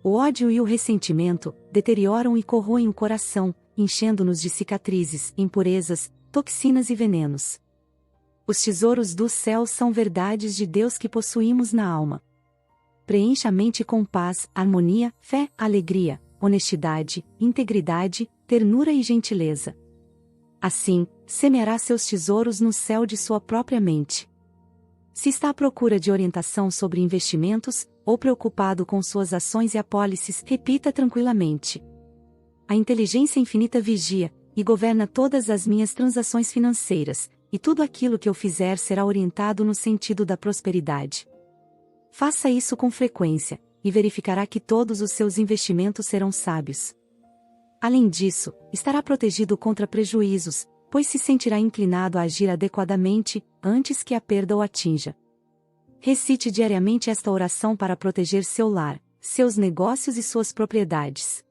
O ódio e o ressentimento deterioram e corroem o coração, enchendo-nos de cicatrizes, impurezas, toxinas e venenos. Os tesouros do céu são verdades de Deus que possuímos na alma. Preencha a mente com paz, harmonia, fé, alegria, honestidade, integridade, ternura e gentileza. Assim, semeará seus tesouros no céu de sua própria mente. Se está à procura de orientação sobre investimentos, ou preocupado com suas ações e apólices, repita tranquilamente. A inteligência infinita vigia e governa todas as minhas transações financeiras, e tudo aquilo que eu fizer será orientado no sentido da prosperidade. Faça isso com frequência, e verificará que todos os seus investimentos serão sábios. Além disso, estará protegido contra prejuízos, pois se sentirá inclinado a agir adequadamente, antes que a perda o atinja. Recite diariamente esta oração para proteger seu lar, seus negócios e suas propriedades.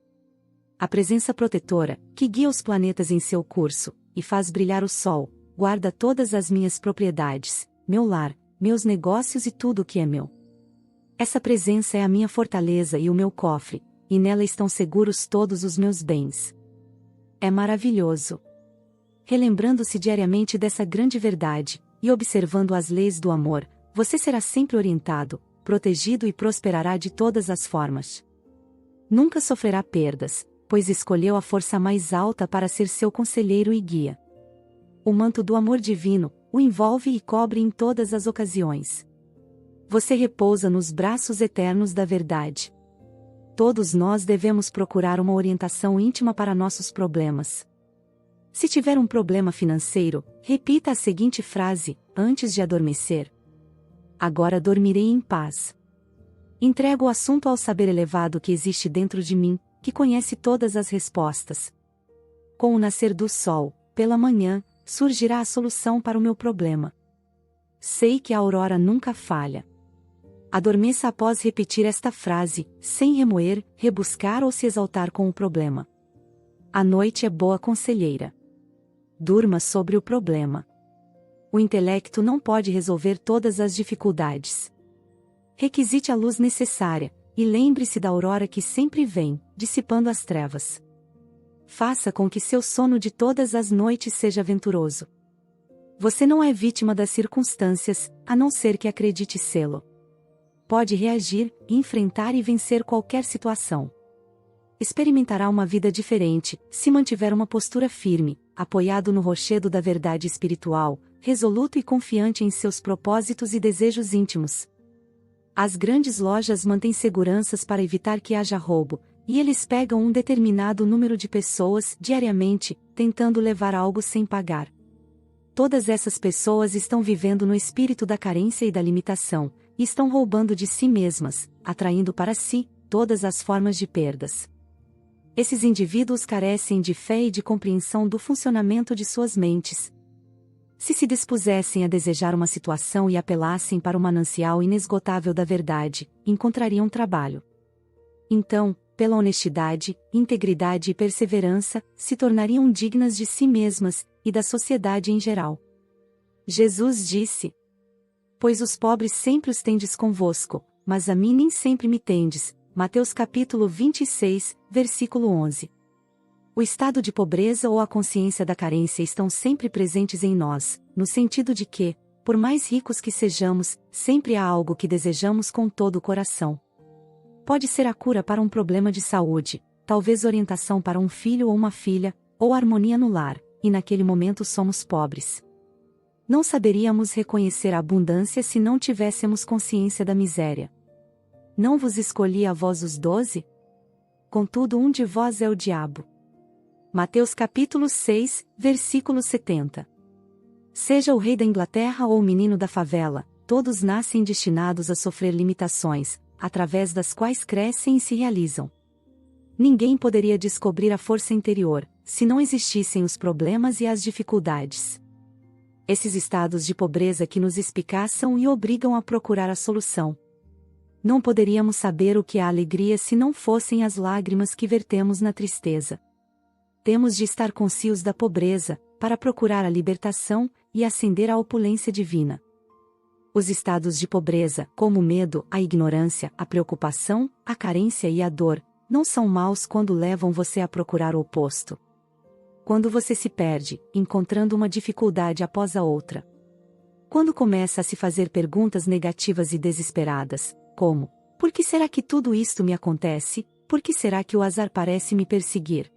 A presença protetora, que guia os planetas em seu curso, e faz brilhar o sol, guarda todas as minhas propriedades, meu lar, meus negócios e tudo o que é meu. Essa presença é a minha fortaleza e o meu cofre, e nela estão seguros todos os meus bens. É maravilhoso. Relembrando-se diariamente dessa grande verdade, e observando as leis do amor, você será sempre orientado, protegido e prosperará de todas as formas. Nunca sofrerá perdas, pois escolheu a força mais alta para ser seu conselheiro e guia. O manto do amor divino o envolve e cobre em todas as ocasiões. Você repousa nos braços eternos da verdade. Todos nós devemos procurar uma orientação íntima para nossos problemas. Se tiver um problema financeiro, repita a seguinte frase, antes de adormecer: agora dormirei em paz. Entrego o assunto ao saber elevado que existe dentro de mim, que conhece todas as respostas. Com o nascer do sol, pela manhã, surgirá a solução para o meu problema. Sei que a aurora nunca falha. Adormeça após repetir esta frase, sem remoer, rebuscar ou se exaltar com o problema. A noite é boa conselheira. Durma sobre o problema. O intelecto não pode resolver todas as dificuldades. Requisite a luz necessária, e lembre-se da aurora que sempre vem, dissipando as trevas. Faça com que seu sono de todas as noites seja venturoso. Você não é vítima das circunstâncias, a não ser que acredite sê-lo. Pode reagir, enfrentar e vencer qualquer situação. Experimentará uma vida diferente, se mantiver uma postura firme, apoiado no rochedo da verdade espiritual, resoluto e confiante em seus propósitos e desejos íntimos. As grandes lojas mantêm seguranças para evitar que haja roubo, e eles pegam um determinado número de pessoas diariamente, tentando levar algo sem pagar. Todas essas pessoas estão vivendo no espírito da carência e da limitação, e estão roubando de si mesmas, atraindo para si todas as formas de perdas. Esses indivíduos carecem de fé e de compreensão do funcionamento de suas mentes. Se dispusessem a desejar uma situação e apelassem para o manancial inesgotável da verdade, encontrariam trabalho. Então, pela honestidade, integridade e perseverança, se tornariam dignas de si mesmas, e da sociedade em geral. Jesus disse: pois os pobres sempre os tendes convosco, mas a mim nem sempre me tendes. Mateus capítulo 26, versículo 11. O estado de pobreza ou a consciência da carência estão sempre presentes em nós, no sentido de que, por mais ricos que sejamos, sempre há algo que desejamos com todo o coração. Pode ser a cura para um problema de saúde, talvez orientação para um filho ou uma filha, ou harmonia no lar, e naquele momento somos pobres. Não saberíamos reconhecer a abundância se não tivéssemos consciência da miséria. Não vos escolhi a vós os 12? Contudo um de vós é o diabo. Mateus capítulo 6, versículo 70. Seja o rei da Inglaterra ou o menino da favela, todos nascem destinados a sofrer limitações, através das quais crescem e se realizam. Ninguém poderia descobrir a força interior, se não existissem os problemas e as dificuldades. Esses estados de pobreza que nos espicaçam e obrigam a procurar a solução. Não poderíamos saber o que é a alegria se não fossem as lágrimas que vertemos na tristeza. Temos de estar conscientes da pobreza, para procurar a libertação, e ascender à opulência divina. Os estados de pobreza, como o medo, a ignorância, a preocupação, a carência e a dor, não são maus quando levam você a procurar o oposto. Quando você se perde, encontrando uma dificuldade após a outra. Quando começa a se fazer perguntas negativas e desesperadas, como: por que será que tudo isto me acontece? Por que será que o azar parece me perseguir?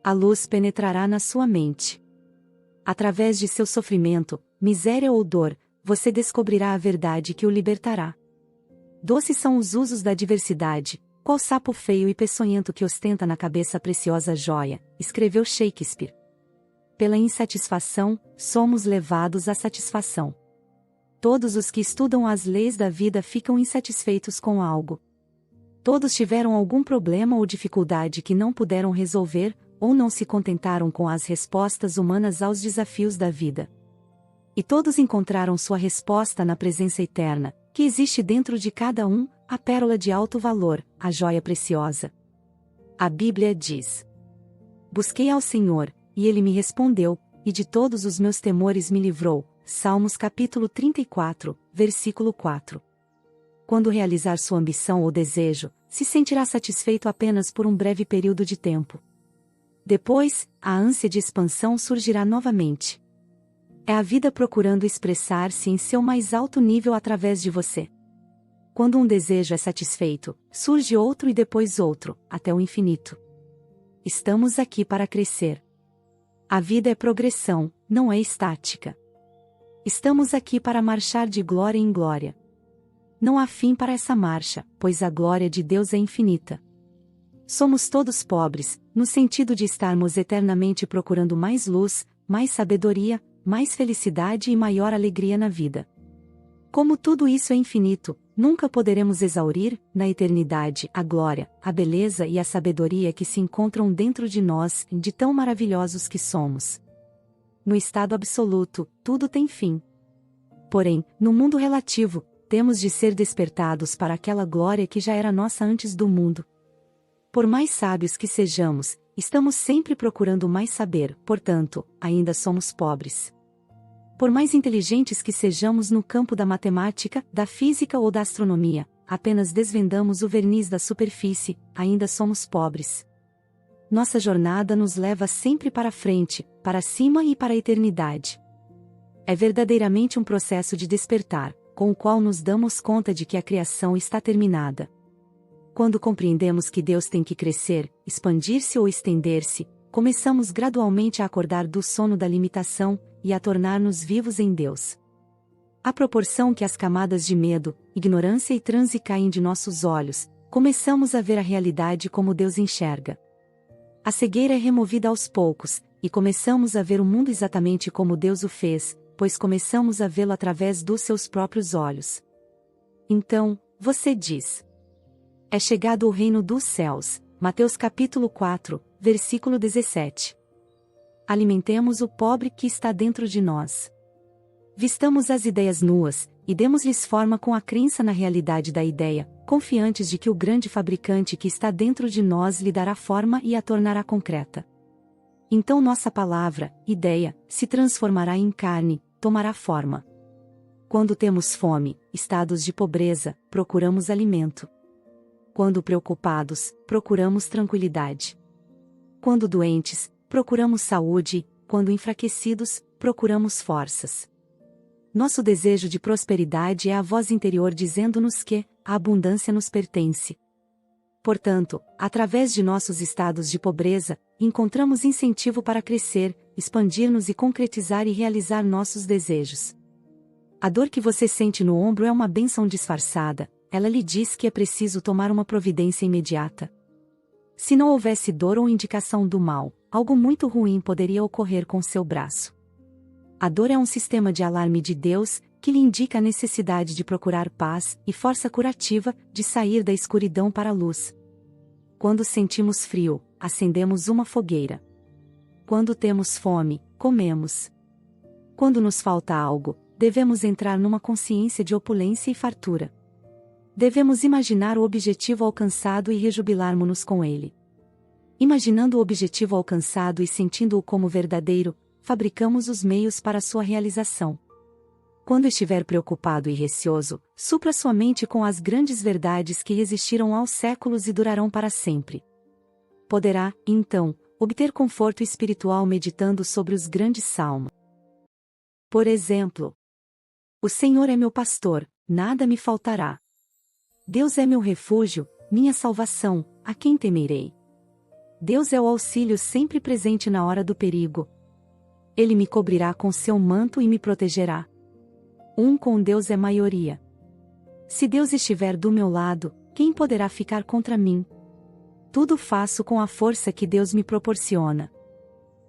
A luz penetrará na sua mente. Através de seu sofrimento, miséria ou dor, você descobrirá a verdade que o libertará. Doces são os usos da diversidade, qual sapo feio e peçonhento que ostenta na cabeça a preciosa joia, escreveu Shakespeare. Pela insatisfação, somos levados à satisfação. Todos os que estudam as leis da vida ficam insatisfeitos com algo. Todos tiveram algum problema ou dificuldade que não puderam resolver, ou não se contentaram com as respostas humanas aos desafios da vida. E todos encontraram sua resposta na presença eterna, que existe dentro de cada um, a pérola de alto valor, a joia preciosa. A Bíblia diz: busquei ao Senhor, e Ele me respondeu, e de todos os meus temores me livrou. Salmos capítulo 34, versículo 4. Quando realizar sua ambição ou desejo, se sentirá satisfeito apenas por um breve período de tempo. Depois, a ânsia de expansão surgirá novamente. É a vida procurando expressar-se em seu mais alto nível através de você. Quando um desejo é satisfeito, surge outro e depois outro, até o infinito. Estamos aqui para crescer. A vida é progressão, não é estática. Estamos aqui para marchar de glória em glória. Não há fim para essa marcha, pois a glória de Deus é infinita. Somos todos pobres, no sentido de estarmos eternamente procurando mais luz, mais sabedoria, mais felicidade e maior alegria na vida. Como tudo isso é infinito, nunca poderemos exaurir, na eternidade, a glória, a beleza e a sabedoria que se encontram dentro de nós, de tão maravilhosos que somos. No estado absoluto, tudo tem fim. Porém, no mundo relativo, temos de ser despertados para aquela glória que já era nossa antes do mundo. Por mais sábios que sejamos, estamos sempre procurando mais saber, portanto, ainda somos pobres. Por mais inteligentes que sejamos no campo da matemática, da física ou da astronomia, apenas desvendamos o verniz da superfície, ainda somos pobres. Nossa jornada nos leva sempre para frente, para cima e para a eternidade. É verdadeiramente um processo de despertar, com o qual nos damos conta de que a criação está terminada. Quando compreendemos que Deus tem que crescer, expandir-se ou estender-se, começamos gradualmente a acordar do sono da limitação, e a tornar-nos vivos em Deus. À proporção que as camadas de medo, ignorância e transe caem de nossos olhos, começamos a ver a realidade como Deus enxerga. A cegueira é removida aos poucos, e começamos a ver o mundo exatamente como Deus o fez, pois começamos a vê-lo através dos seus próprios olhos. Então, você diz: é chegado o reino dos céus. Mateus capítulo 4, versículo 17. Alimentemos o pobre que está dentro de nós. Vistamos as ideias nuas, e demos-lhes forma com a crença na realidade da ideia, confiantes de que o grande fabricante que está dentro de nós lhe dará forma e a tornará concreta. Então nossa palavra, ideia, se transformará em carne, tomará forma. Quando temos fome, estados de pobreza, procuramos alimento. Quando preocupados, procuramos tranquilidade. Quando doentes, procuramos saúde, quando enfraquecidos, procuramos forças. Nosso desejo de prosperidade é a voz interior dizendo-nos que a abundância nos pertence. Portanto, através de nossos estados de pobreza, encontramos incentivo para crescer, expandir-nos e concretizar e realizar nossos desejos. A dor que você sente no ombro é uma bênção disfarçada, ela lhe diz que é preciso tomar uma providência imediata. Se não houvesse dor ou indicação do mal, algo muito ruim poderia ocorrer com seu braço. A dor é um sistema de alarme de Deus, que lhe indica a necessidade de procurar paz e força curativa, de sair da escuridão para a luz. Quando sentimos frio, acendemos uma fogueira. Quando temos fome, comemos. Quando nos falta algo, devemos entrar numa consciência de opulência e fartura. Devemos imaginar o objetivo alcançado e rejubilarmos-nos com ele. Imaginando o objetivo alcançado e sentindo-o como verdadeiro, fabricamos os meios para sua realização. Quando estiver preocupado e receoso, supra sua mente com as grandes verdades que resistiram aos séculos e durarão para sempre. Poderá, então, obter conforto espiritual meditando sobre os grandes salmos. Por exemplo, o Senhor é meu pastor, nada me faltará. Deus é meu refúgio, minha salvação, a quem temerei? Deus é o auxílio sempre presente na hora do perigo. Ele me cobrirá com seu manto e me protegerá. Um com Deus é maioria. Se Deus estiver do meu lado, quem poderá ficar contra mim? Tudo faço com a força que Deus me proporciona.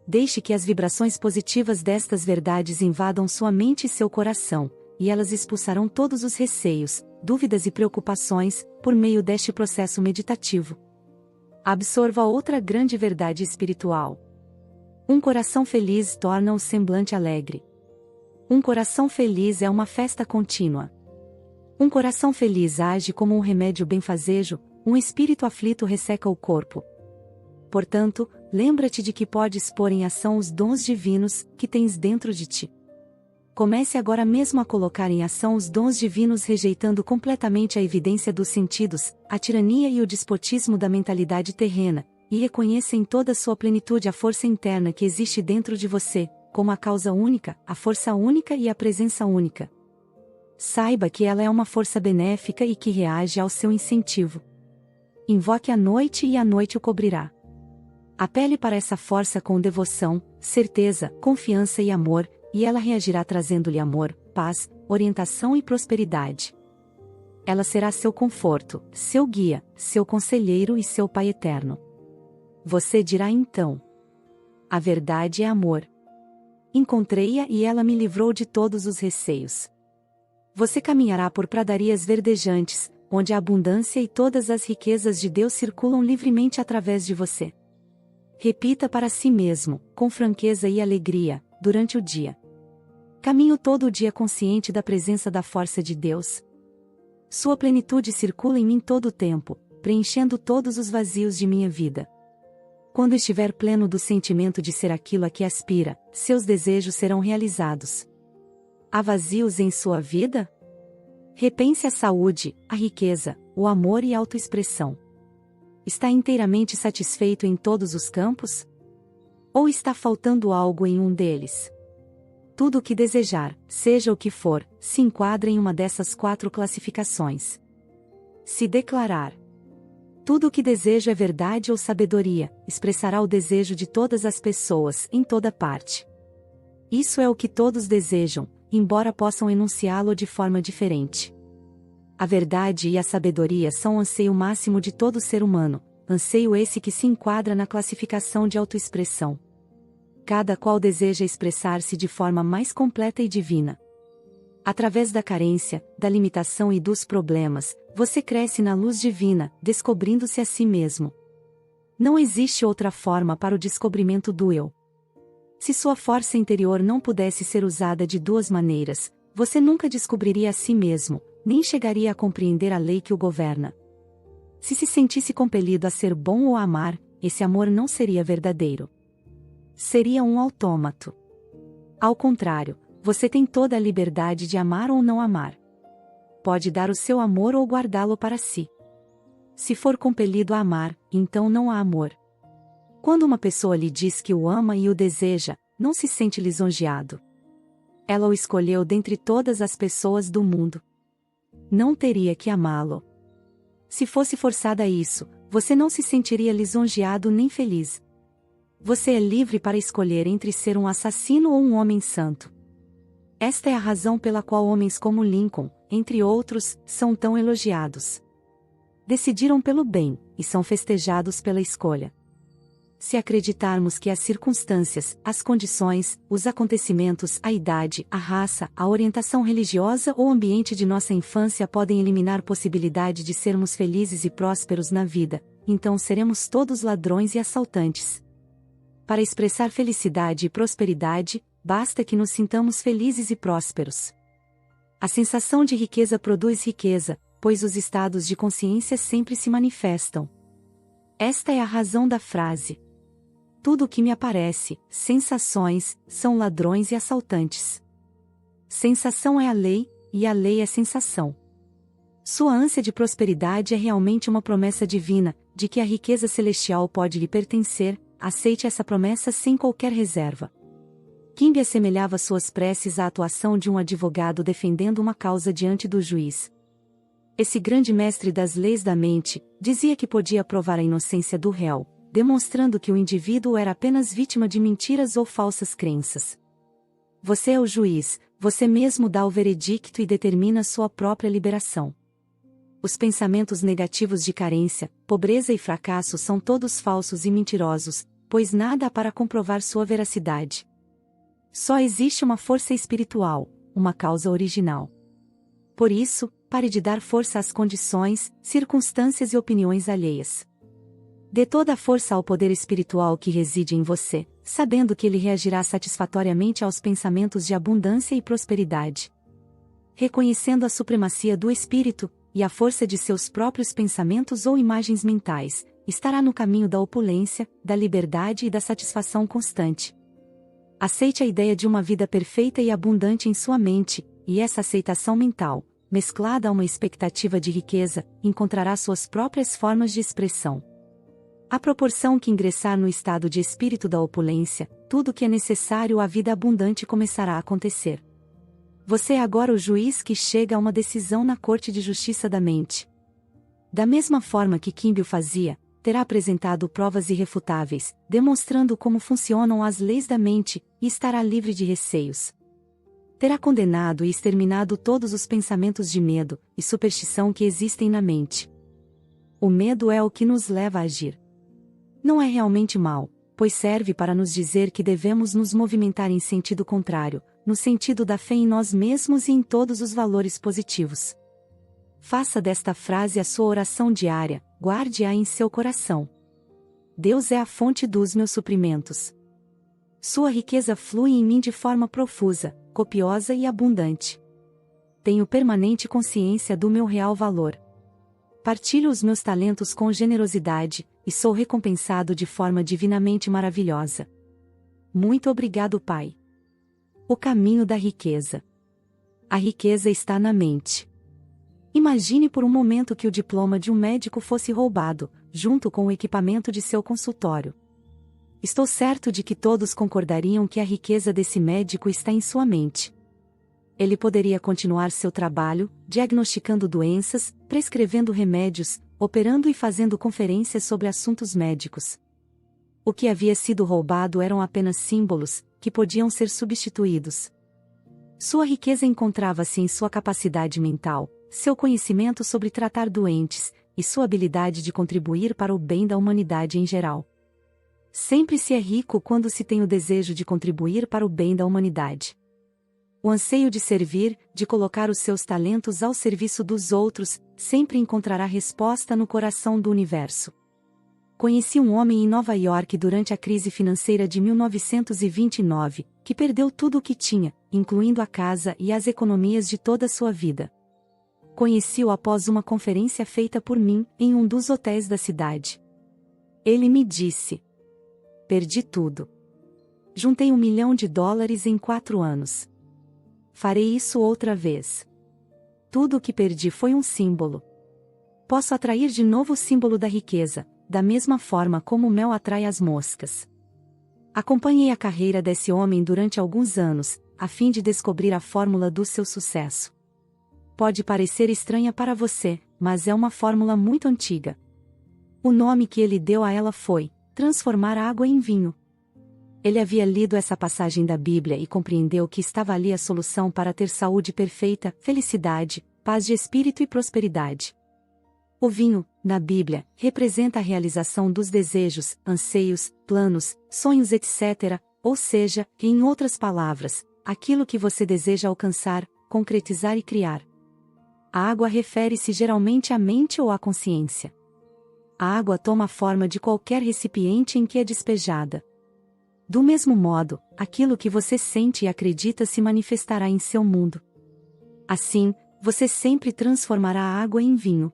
Deixe que as vibrações positivas destas verdades invadam sua mente e seu coração, e elas expulsarão todos os receios, dúvidas e preocupações, por meio deste processo meditativo. Absorva outra grande verdade espiritual. Um coração feliz torna o semblante alegre. Um coração feliz é uma festa contínua. Um coração feliz age como um remédio benfazejo, um espírito aflito resseca o corpo. Portanto, lembra-te de que podes pôr em ação os dons divinos que tens dentro de ti. Comece agora mesmo a colocar em ação os dons divinos, rejeitando completamente a evidência dos sentidos, a tirania e o despotismo da mentalidade terrena, e reconheça em toda sua plenitude a força interna que existe dentro de você, como a causa única, a força única e a presença única. Saiba que ela é uma força benéfica e que reage ao seu incentivo. Invoque a noite e a noite o cobrirá. Apele para essa força com devoção, certeza, confiança e amor, e ela reagirá trazendo-lhe amor, paz, orientação e prosperidade. Ela será seu conforto, seu guia, seu conselheiro e seu Pai eterno. Você dirá então: a verdade é amor. Encontrei-a e ela me livrou de todos os receios. Você caminhará por pradarias verdejantes, onde a abundância e todas as riquezas de Deus circulam livremente através de você. Repita para si mesmo, com franqueza e alegria, durante o dia: caminho todo o dia consciente da presença da força de Deus. Sua plenitude circula em mim todo o tempo, preenchendo todos os vazios de minha vida. Quando estiver pleno do sentimento de ser aquilo a que aspira, seus desejos serão realizados. Há vazios em sua vida? Repense a saúde, a riqueza, o amor e a autoexpressão. Está inteiramente satisfeito em todos os campos? Ou está faltando algo em um deles? Tudo o que desejar, seja o que for, se enquadra em uma dessas 4 classificações. Se declarar: tudo o que desejo é verdade ou sabedoria, expressará o desejo de todas as pessoas, em toda parte. Isso é o que todos desejam, embora possam enunciá-lo de forma diferente. A verdade e a sabedoria são o anseio máximo de todo ser humano, anseio esse que se enquadra na classificação de autoexpressão. Cada qual deseja expressar-se de forma mais completa e divina. Através da carência, da limitação e dos problemas, você cresce na luz divina, descobrindo-se a si mesmo. Não existe outra forma para o descobrimento do eu. Se sua força interior não pudesse ser usada de 2 maneiras, você nunca descobriria a si mesmo, nem chegaria a compreender a lei que o governa. Se se sentisse compelido a ser bom ou a amar, esse amor não seria verdadeiro. Seria um autômato. Ao contrário, você tem toda a liberdade de amar ou não amar. Pode dar o seu amor ou guardá-lo para si. Se for compelido a amar, então não há amor. Quando uma pessoa lhe diz que o ama e o deseja, não se sente lisonjeado. Ela o escolheu dentre todas as pessoas do mundo. Não teria que amá-lo. Se fosse forçada a isso, você não se sentiria lisonjeado nem feliz. Você é livre para escolher entre ser um assassino ou um homem santo. Esta é a razão pela qual homens como Lincoln, entre outros, são tão elogiados. Decidiram pelo bem, e são festejados pela escolha. Se acreditarmos que as circunstâncias, as condições, os acontecimentos, a idade, a raça, a orientação religiosa ou ambiente de nossa infância podem eliminar possibilidade de sermos felizes e prósperos na vida, então seremos todos ladrões e assaltantes. Para expressar felicidade e prosperidade, basta que nos sintamos felizes e prósperos. A sensação de riqueza produz riqueza, pois os estados de consciência sempre se manifestam. Esta é a razão da frase: tudo o que me aparece, sensações, são ladrões e assaltantes. Sensação é a lei, e a lei é sensação. Sua ânsia de prosperidade é realmente uma promessa divina, de que a riqueza celestial pode lhe pertencer. Aceite essa promessa sem qualquer reserva. Kimbe assemelhava suas preces à atuação de um advogado defendendo uma causa diante do juiz. Esse grande mestre das leis da mente, dizia que podia provar a inocência do réu, demonstrando que o indivíduo era apenas vítima de mentiras ou falsas crenças. Você é o juiz, Você mesmo dá o veredicto e determina sua própria liberação. Os pensamentos negativos de carência, pobreza e fracasso são todos falsos e mentirosos, pois nada há para comprovar sua veracidade. Só existe uma força espiritual, uma causa original. Por isso, pare de dar força às condições, circunstâncias e opiniões alheias. Dê toda a força ao poder espiritual que reside em você, sabendo que ele reagirá satisfatoriamente aos pensamentos de abundância e prosperidade. Reconhecendo a supremacia do espírito, e a força de seus próprios pensamentos ou imagens mentais, estará no caminho da opulência, da liberdade e da satisfação constante. Aceite a ideia de uma vida perfeita e abundante em sua mente, e essa aceitação mental, mesclada a uma expectativa de riqueza, encontrará suas próprias formas de expressão. À proporção que ingressar no estado de espírito da opulência, tudo o que é necessário à vida abundante começará a acontecer. Você é agora o juiz que chega a uma decisão na Corte de Justiça da Mente. Da mesma forma que Kimby o fazia, terá apresentado provas irrefutáveis, demonstrando como funcionam as leis da mente, e estará livre de receios. Terá condenado e exterminado todos os pensamentos de medo e superstição que existem na mente. O medo é o que nos leva a agir. Não é realmente mal, pois serve para nos dizer que devemos nos movimentar em sentido contrário, no sentido da fé em nós mesmos e em todos os valores positivos. Faça desta frase a sua oração diária, guarde-a em seu coração. Deus é a fonte dos meus suprimentos. Sua riqueza flui em mim de forma profusa, copiosa e abundante. Tenho permanente consciência do meu real valor. Partilho os meus talentos com generosidade, e sou recompensado de forma divinamente maravilhosa. Muito obrigado, Pai. O caminho da riqueza. A riqueza está na mente. Imagine por um momento que o diploma de um médico fosse roubado, junto com o equipamento de seu consultório. Estou certo de que todos concordariam que a riqueza desse médico está em sua mente. Ele poderia continuar seu trabalho, diagnosticando doenças, prescrevendo remédios, operando e fazendo conferências sobre assuntos médicos. O que havia sido roubado eram apenas símbolos, que podiam ser substituídos. Sua riqueza encontrava-se em sua capacidade mental, seu conhecimento sobre tratar doentes, e sua habilidade de contribuir para o bem da humanidade em geral. Sempre se é rico quando se tem o desejo de contribuir para o bem da humanidade. O anseio de servir, de colocar os seus talentos ao serviço dos outros, sempre encontrará resposta no coração do universo. Conheci um homem em Nova York durante a crise financeira de 1929, que perdeu tudo o que tinha, incluindo a casa e as economias de toda a sua vida. Conheci-o após uma conferência feita por mim, em um dos hotéis da cidade. Ele me disse: perdi tudo. Juntei $1 milhão em 4 anos. Farei isso outra vez. Tudo o que perdi foi um símbolo. Posso atrair de novo o símbolo da riqueza, da mesma forma como o mel atrai as moscas. Acompanhei a carreira desse homem durante alguns anos, a fim de descobrir a fórmula do seu sucesso. Pode parecer estranha para você, mas é uma fórmula muito antiga. O nome que ele deu a ela foi: transformar água em vinho. Ele havia lido essa passagem da Bíblia e compreendeu que estava ali a solução para ter saúde perfeita, felicidade, paz de espírito e prosperidade. O vinho, na Bíblia, representa a realização dos desejos, anseios, planos, sonhos, etc., ou seja, em outras palavras, aquilo que você deseja alcançar, concretizar e criar. A água refere-se geralmente à mente ou à consciência. A água toma a forma de qualquer recipiente em que é despejada. Do mesmo modo, aquilo que você sente e acredita se manifestará em seu mundo. Assim, você sempre transformará a água em vinho.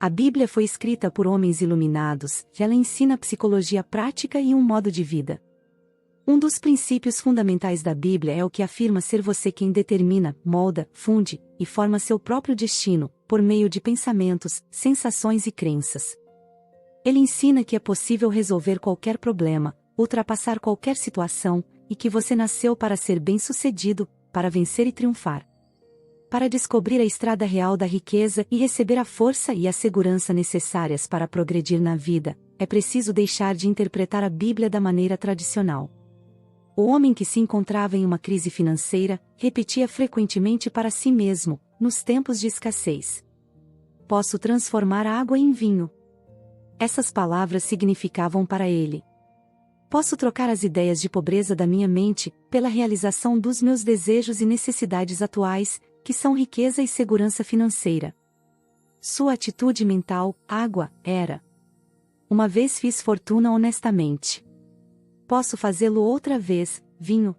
A Bíblia foi escrita por homens iluminados, e ela ensina psicologia prática e um modo de vida. Um dos princípios fundamentais da Bíblia é o que afirma ser você quem determina, molda, funde e forma seu próprio destino, por meio de pensamentos, sensações e crenças. Ele ensina que é possível resolver qualquer problema, ultrapassar qualquer situação, e que você nasceu para ser bem-sucedido, para vencer e triunfar. Para descobrir a estrada real da riqueza e receber a força e a segurança necessárias para progredir na vida, é preciso deixar de interpretar a Bíblia da maneira tradicional. O homem que se encontrava em uma crise financeira, repetia frequentemente para si mesmo, nos tempos de escassez: posso transformar a água em vinho. Essas palavras significavam para ele: posso trocar as ideias de pobreza da minha mente, pela realização dos meus desejos e necessidades atuais, que são riqueza e segurança financeira. Sua atitude mental, água, era: uma vez fiz fortuna honestamente. Posso fazê-lo outra vez, vinho.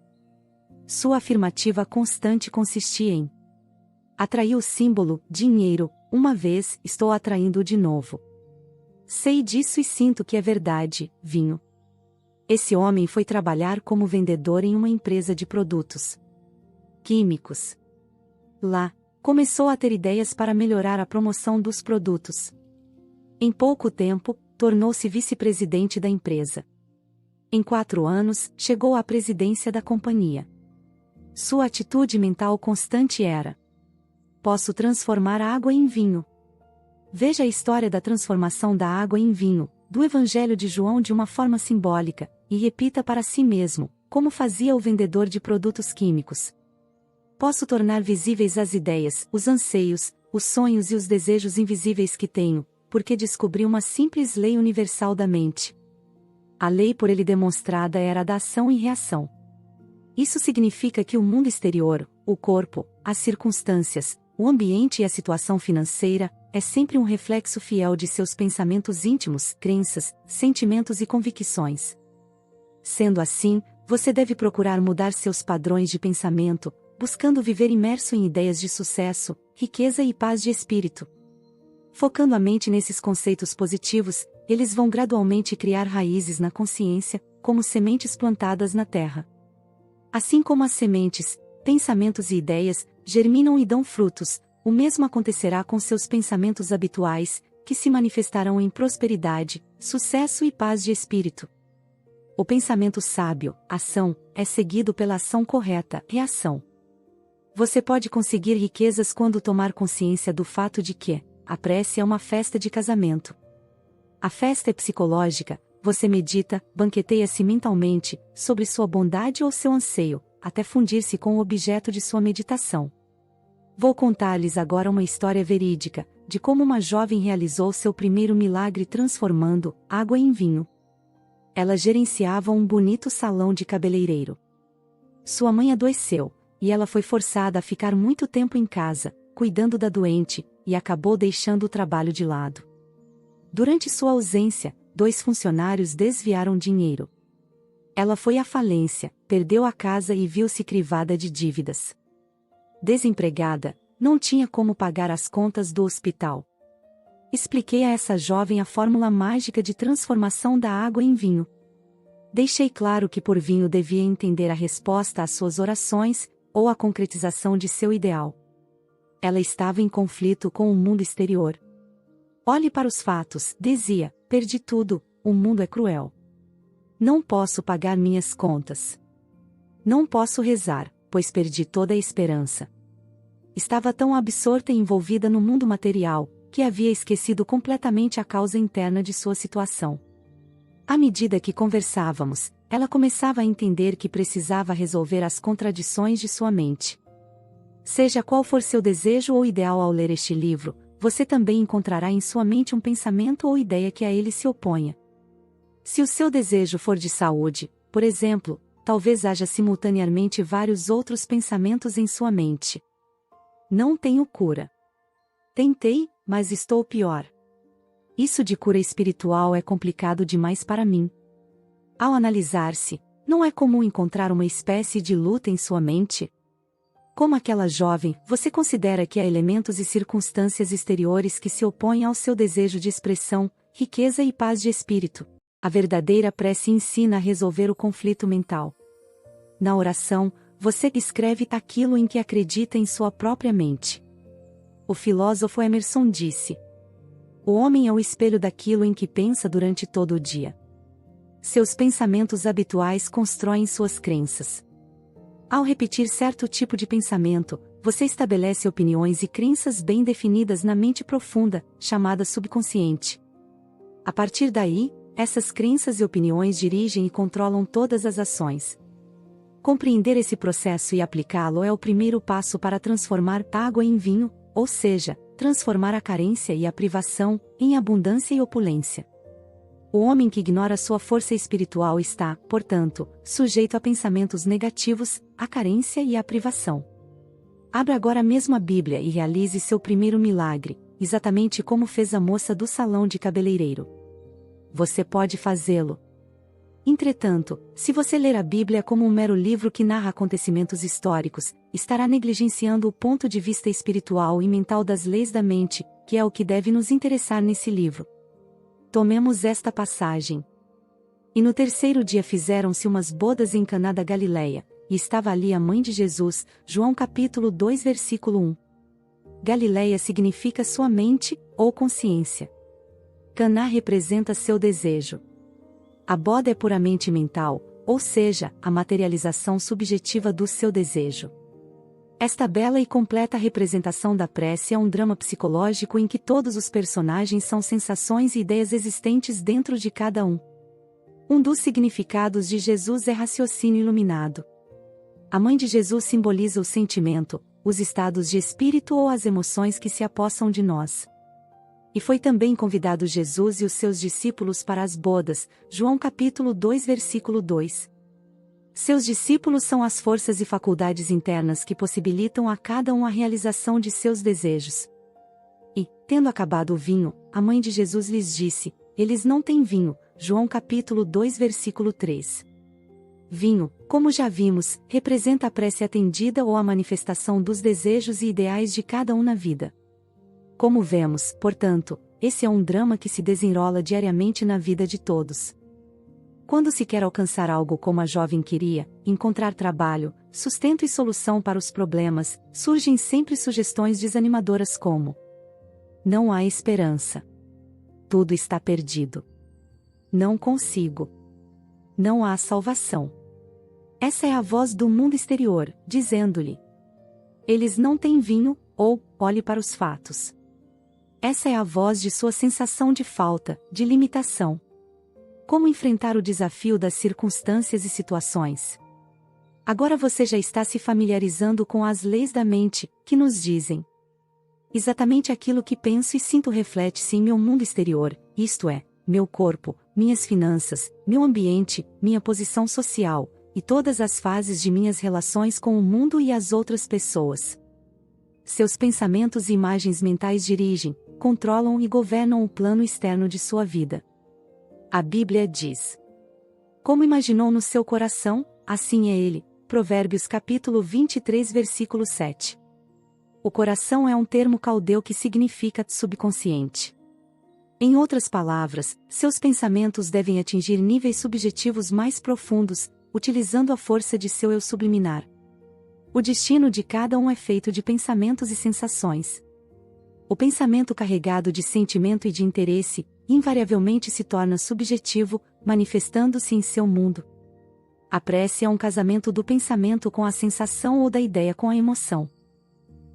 Sua afirmativa constante consistia em: atraí o símbolo, dinheiro, uma vez, estou atraindo de novo. Sei disso e sinto que é verdade, vinho. Esse homem foi trabalhar como vendedor em uma empresa de produtos químicos. Lá, começou a ter ideias para melhorar a promoção dos produtos. Em pouco tempo, tornou-se vice-presidente da empresa. Em 4 anos, chegou à presidência da companhia. Sua atitude mental constante era: posso transformar a água em vinho. Veja a história da transformação da água em vinho, do Evangelho de João de uma forma simbólica, e repita para si mesmo, como fazia o vendedor de produtos químicos: posso tornar visíveis as ideias, os anseios, os sonhos e os desejos invisíveis que tenho, porque descobri uma simples lei universal da mente. A lei por ele demonstrada era a da ação e reação. Isso significa que o mundo exterior, o corpo, as circunstâncias, o ambiente e a situação financeira, é sempre um reflexo fiel de seus pensamentos íntimos, crenças, sentimentos e convicções. Sendo assim, você deve procurar mudar seus padrões de pensamento, buscando viver imerso em ideias de sucesso, riqueza e paz de espírito. Focando a mente nesses conceitos positivos, eles vão gradualmente criar raízes na consciência, como sementes plantadas na terra. Assim como as sementes, pensamentos e ideias, germinam e dão frutos, o mesmo acontecerá com seus pensamentos habituais, que se manifestarão em prosperidade, sucesso e paz de espírito. O pensamento sábio, ação, é seguido pela ação correta, reação. Você pode conseguir riquezas quando tomar consciência do fato de que a prece é uma festa de casamento. A festa é psicológica, você medita, banqueteia-se mentalmente, sobre sua bondade ou seu anseio, até fundir-se com o objeto de sua meditação. Vou contar-lhes agora uma história verídica, de como uma jovem realizou seu primeiro milagre transformando água em vinho. Ela gerenciava um bonito salão de cabeleireiro. Sua mãe adoeceu, e ela foi forçada a ficar muito tempo em casa, cuidando da doente, e acabou deixando o trabalho de lado. Durante sua ausência, 2 funcionários desviaram dinheiro. Ela foi à falência, perdeu a casa e viu-se crivada de dívidas. Desempregada, não tinha como pagar as contas do hospital. Expliquei a essa jovem a fórmula mágica de transformação da água em vinho. Deixei claro que por vinho devia entender a resposta às suas orações, ou a concretização de seu ideal. Ela estava em conflito com o mundo exterior. Olhe para os fatos, dizia, perdi tudo, o mundo é cruel. Não posso pagar minhas contas. Não posso rezar, pois perdi toda a esperança. Estava tão absorta e envolvida no mundo material, que havia esquecido completamente a causa interna de sua situação. À medida que conversávamos, ela começava a entender que precisava resolver as contradições de sua mente. Seja qual for seu desejo ou ideal ao ler este livro, você também encontrará em sua mente um pensamento ou ideia que a ele se oponha. Se o seu desejo for de saúde, por exemplo, talvez haja simultaneamente vários outros pensamentos em sua mente. Não tenho cura. Tentei, mas estou pior. Isso de cura espiritual é complicado demais para mim. Ao analisar-se, não é comum encontrar uma espécie de luta em sua mente? Como aquela jovem, você considera que há elementos e circunstâncias exteriores que se opõem ao seu desejo de expressão, riqueza e paz de espírito. A verdadeira prece ensina a resolver o conflito mental. Na oração, você escreve aquilo em que acredita em sua própria mente. O filósofo Emerson disse: o homem é o espelho daquilo em que pensa durante todo o dia. Seus pensamentos habituais constroem suas crenças. Ao repetir certo tipo de pensamento, você estabelece opiniões e crenças bem definidas na mente profunda, chamada subconsciente. A partir daí, essas crenças e opiniões dirigem e controlam todas as ações. Compreender esse processo e aplicá-lo é o primeiro passo para transformar água em vinho, ou seja, transformar a carência e a privação em abundância e opulência. O homem que ignora sua força espiritual está, portanto, sujeito a pensamentos negativos, à carência e à privação. Abra agora mesmo a Bíblia e realize seu primeiro milagre, exatamente como fez a moça do salão de cabeleireiro. Você pode fazê-lo. Entretanto, se você ler a Bíblia como um mero livro que narra acontecimentos históricos, estará negligenciando o ponto de vista espiritual e mental das leis da mente, que é o que deve nos interessar nesse livro. Tomemos esta passagem. E no terceiro dia fizeram-se umas bodas em Caná da Galileia, e estava ali a mãe de Jesus, João capítulo 2 versículo 1. Galileia significa sua mente, ou consciência. Caná representa seu desejo. A boda é puramente mental, ou seja, a materialização subjetiva do seu desejo. Esta bela e completa representação da prece é um drama psicológico em que todos os personagens são sensações e ideias existentes dentro de cada um. Um dos significados de Jesus é raciocínio iluminado. A mãe de Jesus simboliza o sentimento, os estados de espírito ou as emoções que se apossam de nós. E foi também convidado Jesus e os seus discípulos para as bodas, João capítulo 2 versículo 2. Seus discípulos são as forças e faculdades internas que possibilitam a cada um a realização de seus desejos. E, tendo acabado o vinho, a mãe de Jesus lhes disse: eles não têm vinho, João capítulo 2 versículo 3. Vinho, como já vimos, representa a prece atendida ou a manifestação dos desejos e ideais de cada um na vida. Como vemos, portanto, esse é um drama que se desenrola diariamente na vida de todos. Quando se quer alcançar algo como a jovem queria, encontrar trabalho, sustento e solução para os problemas, surgem sempre sugestões desanimadoras como: não há esperança. Tudo está perdido. Não consigo. Não há salvação. Essa é a voz do mundo exterior, dizendo-lhe: eles não têm vinho, ou, olhe para os fatos. Essa é a voz de sua sensação de falta, de limitação. Como enfrentar o desafio das circunstâncias e situações? Agora você já está se familiarizando com as leis da mente, que nos dizem: exatamente aquilo que penso e sinto reflete-se em meu mundo exterior, isto é, meu corpo, minhas finanças, meu ambiente, minha posição social, e todas as fases de minhas relações com o mundo e as outras pessoas. Seus pensamentos e imagens mentais dirigem, controlam e governam o plano externo de sua vida. A Bíblia diz: como imaginou no seu coração, assim é ele. Provérbios capítulo 23 versículo 7. O coração é um termo caldeu que significa subconsciente. Em outras palavras, seus pensamentos devem atingir níveis subjetivos mais profundos, utilizando a força de seu eu subliminar. O destino de cada um é feito de pensamentos e sensações. O pensamento carregado de sentimento e de interesse, invariavelmente se torna subjetivo, manifestando-se em seu mundo. A prece é um casamento do pensamento com a sensação ou da ideia com a emoção.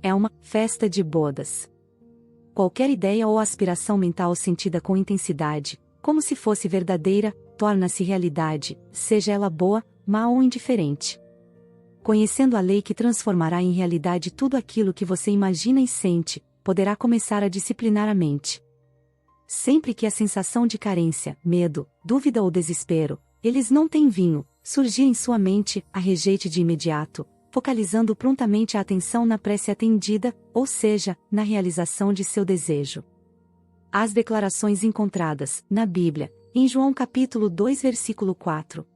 É uma festa de bodas. Qualquer ideia ou aspiração mental sentida com intensidade, como se fosse verdadeira, torna-se realidade, seja ela boa, má ou indiferente. Conhecendo a lei que transformará em realidade tudo aquilo que você imagina e sente, poderá começar a disciplinar a mente. Sempre que a sensação de carência, medo, dúvida ou desespero, eles não têm vinho, surgir em sua mente, a rejeite de imediato, focalizando prontamente a atenção na prece atendida, ou seja, na realização de seu desejo. As declarações encontradas, na Bíblia, em João capítulo 2 versículo 4.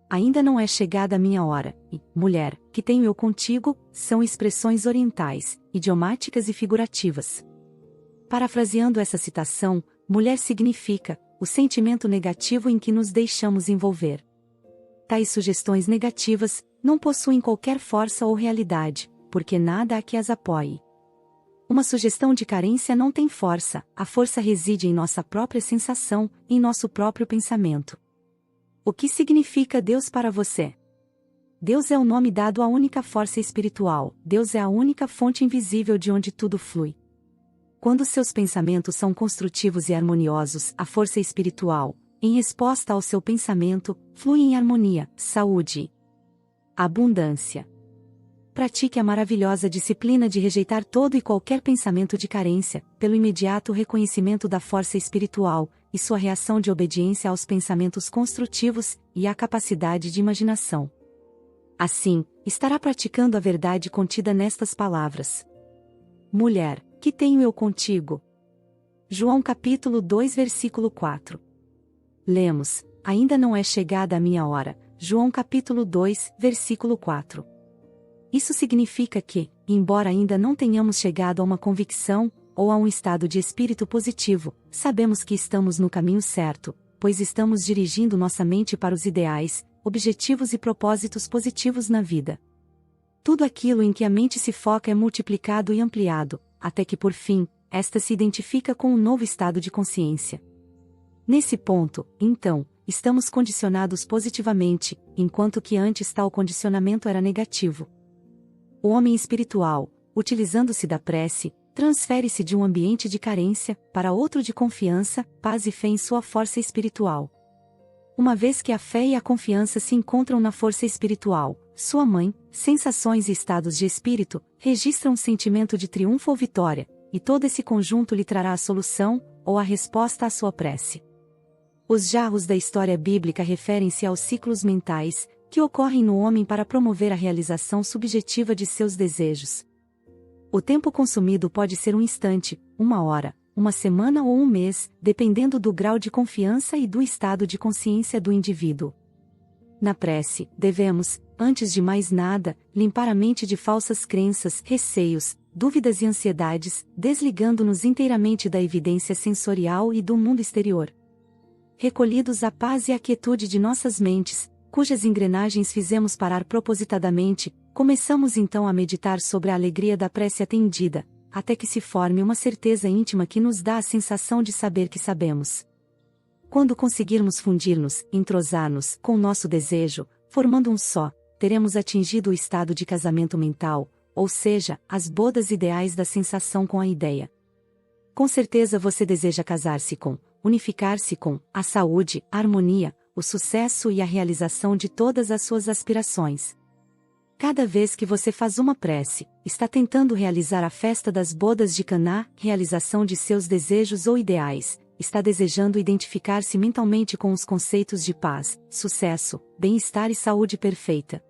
Ainda não é chegada a minha hora, e, mulher, que tenho eu contigo, são expressões orientais, idiomáticas e figurativas. Parafraseando essa citação, mulher significa o sentimento negativo em que nos deixamos envolver. Tais sugestões negativas não possuem qualquer força ou realidade, porque nada há que as apoie. Uma sugestão de carência não tem força, a força reside em nossa própria sensação, em nosso próprio pensamento. O que significa Deus para você? Deus é o nome dado à única força espiritual, Deus é a única fonte invisível de onde tudo flui. Quando seus pensamentos são construtivos e harmoniosos, a força espiritual, em resposta ao seu pensamento, flui em harmonia, saúde. Abundância. Pratique a maravilhosa disciplina de rejeitar todo e qualquer pensamento de carência, pelo imediato reconhecimento da força espiritual, e sua reação de obediência aos pensamentos construtivos, e à capacidade de imaginação. Assim, estará praticando a verdade contida nestas palavras. Mulher, que tenho eu contigo? João capítulo 2 versículo 4. Lemos, ainda não é chegada a minha hora. João capítulo 2, versículo 4. Isso significa que, embora ainda não tenhamos chegado a uma convicção, ou a um estado de espírito positivo, sabemos que estamos no caminho certo, pois estamos dirigindo nossa mente para os ideais, objetivos e propósitos positivos na vida. Tudo aquilo em que a mente se foca é multiplicado e ampliado, até que por fim, esta se identifica com um novo estado de consciência. Nesse ponto, então, estamos condicionados positivamente, enquanto que antes tal condicionamento era negativo. O homem espiritual, utilizando-se da prece, transfere-se de um ambiente de carência para outro de confiança, paz e fé em sua força espiritual. Uma vez que a fé e a confiança se encontram na força espiritual, sua mãe, sensações e estados de espírito, registram um sentimento de triunfo ou vitória, e todo esse conjunto lhe trará a solução, ou a resposta à sua prece. Os jarros da história bíblica referem-se aos ciclos mentais, que ocorrem no homem para promover a realização subjetiva de seus desejos. O tempo consumido pode ser um instante, uma hora, uma semana ou um mês, dependendo do grau de confiança e do estado de consciência do indivíduo. Na prece, devemos, antes de mais nada, limpar a mente de falsas crenças, receios, dúvidas e ansiedades, desligando-nos inteiramente da evidência sensorial e do mundo exterior. Recolhidos à paz e à quietude de nossas mentes, cujas engrenagens fizemos parar propositadamente, começamos então a meditar sobre a alegria da prece atendida, até que se forme uma certeza íntima que nos dá a sensação de saber que sabemos. Quando conseguirmos fundir-nos, entrosar-nos com o nosso desejo, formando um só, teremos atingido o estado de casamento mental, ou seja, as bodas ideais da sensação com a ideia. Com certeza você deseja casar-se com, unificar-se com, a saúde, a harmonia, o sucesso e a realização de todas as suas aspirações. Cada vez que você faz uma prece, está tentando realizar a festa das bodas de Caná, realização de seus desejos ou ideais, está desejando identificar-se mentalmente com os conceitos de paz, sucesso, bem-estar e saúde perfeita.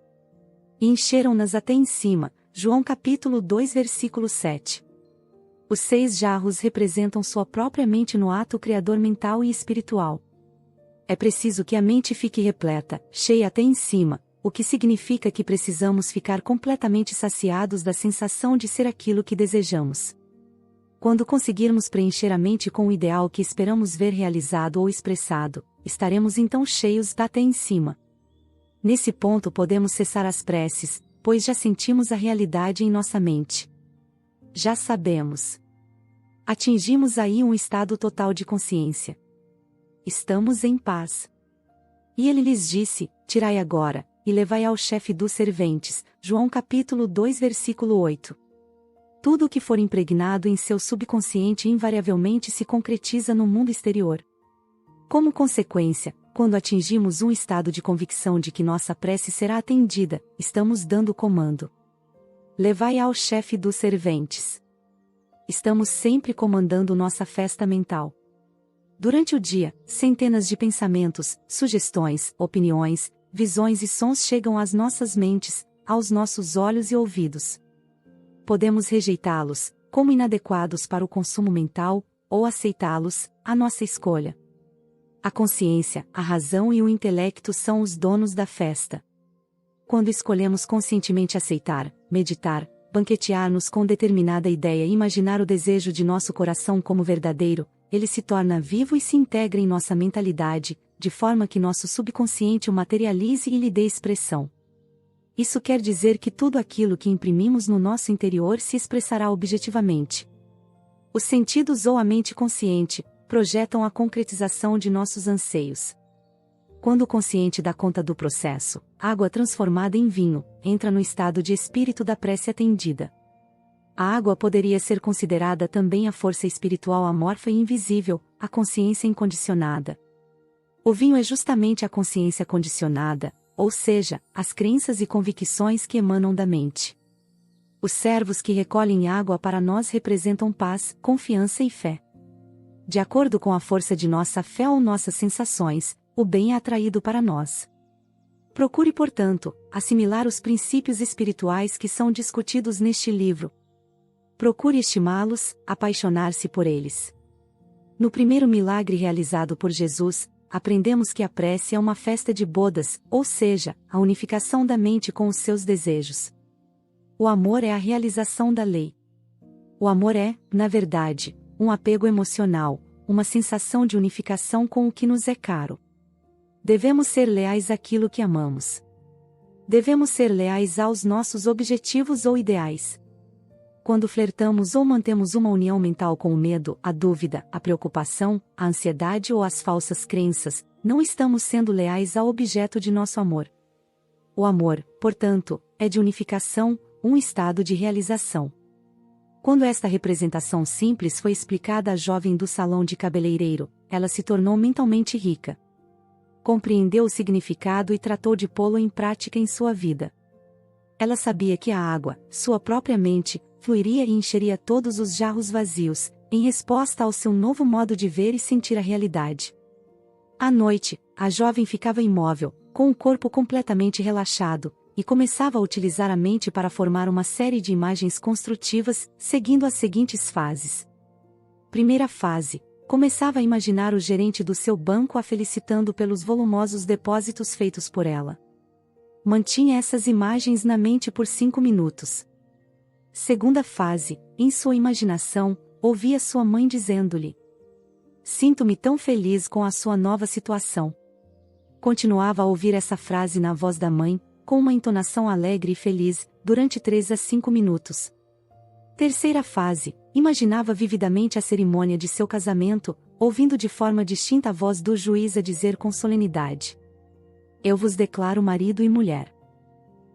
E encheram-nas até em cima, João capítulo 2 versículo 7. Os 6 jarros representam sua própria mente no ato criador mental e espiritual. É preciso que a mente fique repleta, cheia até em cima, o que significa que precisamos ficar completamente saciados da sensação de ser aquilo que desejamos. Quando conseguirmos preencher a mente com o ideal que esperamos ver realizado ou expressado, estaremos então cheios até em cima. Nesse ponto podemos cessar as preces, pois já sentimos a realidade em nossa mente. Já sabemos. Atingimos aí um estado total de consciência. Estamos em paz. E ele lhes disse, tirai agora, e levai ao chefe dos serventes, João capítulo 2 versículo 8. Tudo o que for impregnado em seu subconsciente invariavelmente se concretiza no mundo exterior. Como consequência, quando atingimos um estado de convicção de que nossa prece será atendida, estamos dando o comando. Levai ao chefe dos serventes. Estamos sempre comandando nossa festa mental. Durante o dia, centenas de pensamentos, sugestões, opiniões, visões e sons chegam às nossas mentes, aos nossos olhos e ouvidos. Podemos rejeitá-los, como inadequados para o consumo mental, ou aceitá-los, à nossa escolha. A consciência, a razão e o intelecto são os donos da festa. Quando escolhemos conscientemente aceitar, meditar, banquetear-nos com determinada ideia e imaginar o desejo de nosso coração como verdadeiro, ele se torna vivo e se integra em nossa mentalidade, de forma que nosso subconsciente o materialize e lhe dê expressão. Isso quer dizer que tudo aquilo que imprimimos no nosso interior se expressará objetivamente. Os sentidos ou a mente consciente projetam a concretização de nossos anseios. Quando o consciente dá conta do processo, água transformada em vinho, entra no estado de espírito da prece atendida. A água poderia ser considerada também a força espiritual amorfa e invisível, a consciência incondicionada. O vinho é justamente a consciência condicionada, ou seja, as crenças e convicções que emanam da mente. Os servos que recolhem água para nós representam paz, confiança e fé. De acordo com a força de nossa fé ou nossas sensações, o bem é atraído para nós. Procure, portanto, assimilar os princípios espirituais que são discutidos neste livro. Procure estimá-los, apaixonar-se por eles. No primeiro milagre realizado por Jesus, aprendemos que a prece é uma festa de bodas, ou seja, a unificação da mente com os seus desejos. O amor é a realização da lei. O amor é, na verdade, um apego emocional, uma sensação de unificação com o que nos é caro. Devemos ser leais àquilo que amamos. Devemos ser leais aos nossos objetivos ou ideais. Quando flertamos ou mantemos uma união mental com o medo, a dúvida, a preocupação, a ansiedade ou as falsas crenças, não estamos sendo leais ao objeto de nosso amor. O amor, portanto, é de unificação, um estado de realização. Quando esta representação simples foi explicada à jovem do salão de cabeleireiro, ela se tornou mentalmente rica. Compreendeu o significado e tratou de pô-lo em prática em sua vida. Ela sabia que a água, sua própria mente, fluiria e encheria todos os jarros vazios, em resposta ao seu novo modo de ver e sentir a realidade. À noite, a jovem ficava imóvel, com o corpo completamente relaxado, e começava a utilizar a mente para formar uma série de imagens construtivas, seguindo as seguintes fases. Primeira fase. Começava a imaginar o gerente do seu banco a felicitando pelos volumosos depósitos feitos por ela. Mantinha essas imagens na mente por 5 minutos. Segunda fase, em sua imaginação, ouvia sua mãe dizendo-lhe: "Sinto-me tão feliz com a sua nova situação." Continuava a ouvir essa frase na voz da mãe, com uma entonação alegre e feliz, durante 3 a 5 minutos. Terceira fase, imaginava vividamente a cerimônia de seu casamento, ouvindo de forma distinta a voz do juiz a dizer com solenidade: "Eu vos declaro marido e mulher."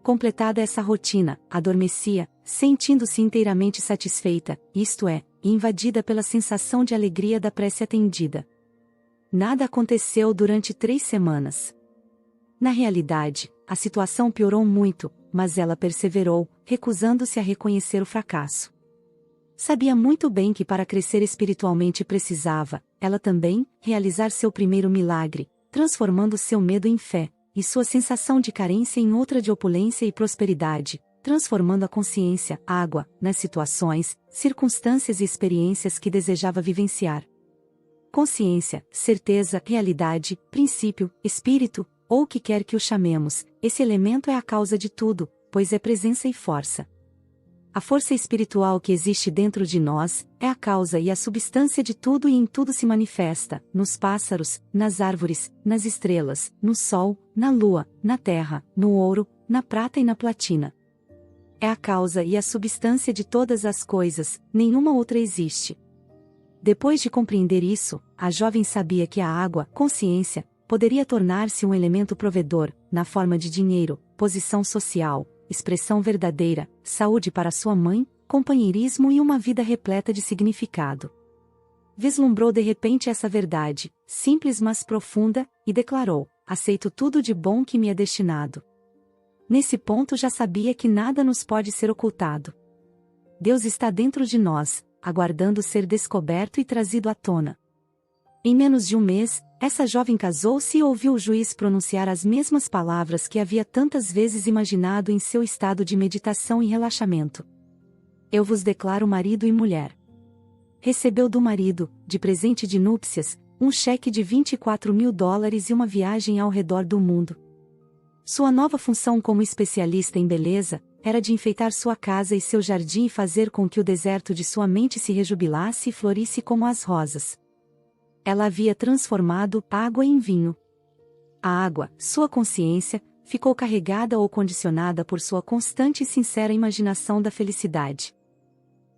Completada essa rotina, adormecia, sentindo-se inteiramente satisfeita, isto é, invadida pela sensação de alegria da prece atendida. Nada aconteceu durante 3 semanas. Na realidade, a situação piorou muito, mas ela perseverou, recusando-se a reconhecer o fracasso. Sabia muito bem que para crescer espiritualmente precisava, ela também, realizar seu primeiro milagre, transformando seu medo em fé, e sua sensação de carência em outra de opulência e prosperidade, transformando a consciência, água, nas situações, circunstâncias e experiências que desejava vivenciar. Consciência, certeza, realidade, princípio, espírito, ou o que quer que o chamemos, esse elemento é a causa de tudo, pois é presença e força. A força espiritual que existe dentro de nós, é a causa e a substância de tudo e em tudo se manifesta, nos pássaros, nas árvores, nas estrelas, no sol, na lua, na terra, no ouro, na prata e na platina. É a causa e a substância de todas as coisas, nenhuma outra existe. Depois de compreender isso, a jovem sabia que a água, consciência, poderia tornar-se um elemento provedor, na forma de dinheiro, posição social, expressão verdadeira, saúde para sua mãe, companheirismo e uma vida repleta de significado. Vislumbrou de repente essa verdade, simples mas profunda, e declarou: "Aceito tudo de bom que me é destinado." Nesse ponto já sabia que nada nos pode ser ocultado. Deus está dentro de nós, aguardando ser descoberto e trazido à tona. Em menos de um mês, essa jovem casou-se e ouviu o juiz pronunciar as mesmas palavras que havia tantas vezes imaginado em seu estado de meditação e relaxamento. "Eu vos declaro marido e mulher." Recebeu do marido, de presente de núpcias, um cheque de $24.000 e uma viagem ao redor do mundo. Sua nova função como especialista em beleza, era de enfeitar sua casa e seu jardim e fazer com que o deserto de sua mente se rejubilasse e florisse como as rosas. Ela havia transformado água em vinho. A água, sua consciência, ficou carregada ou condicionada por sua constante e sincera imaginação da felicidade.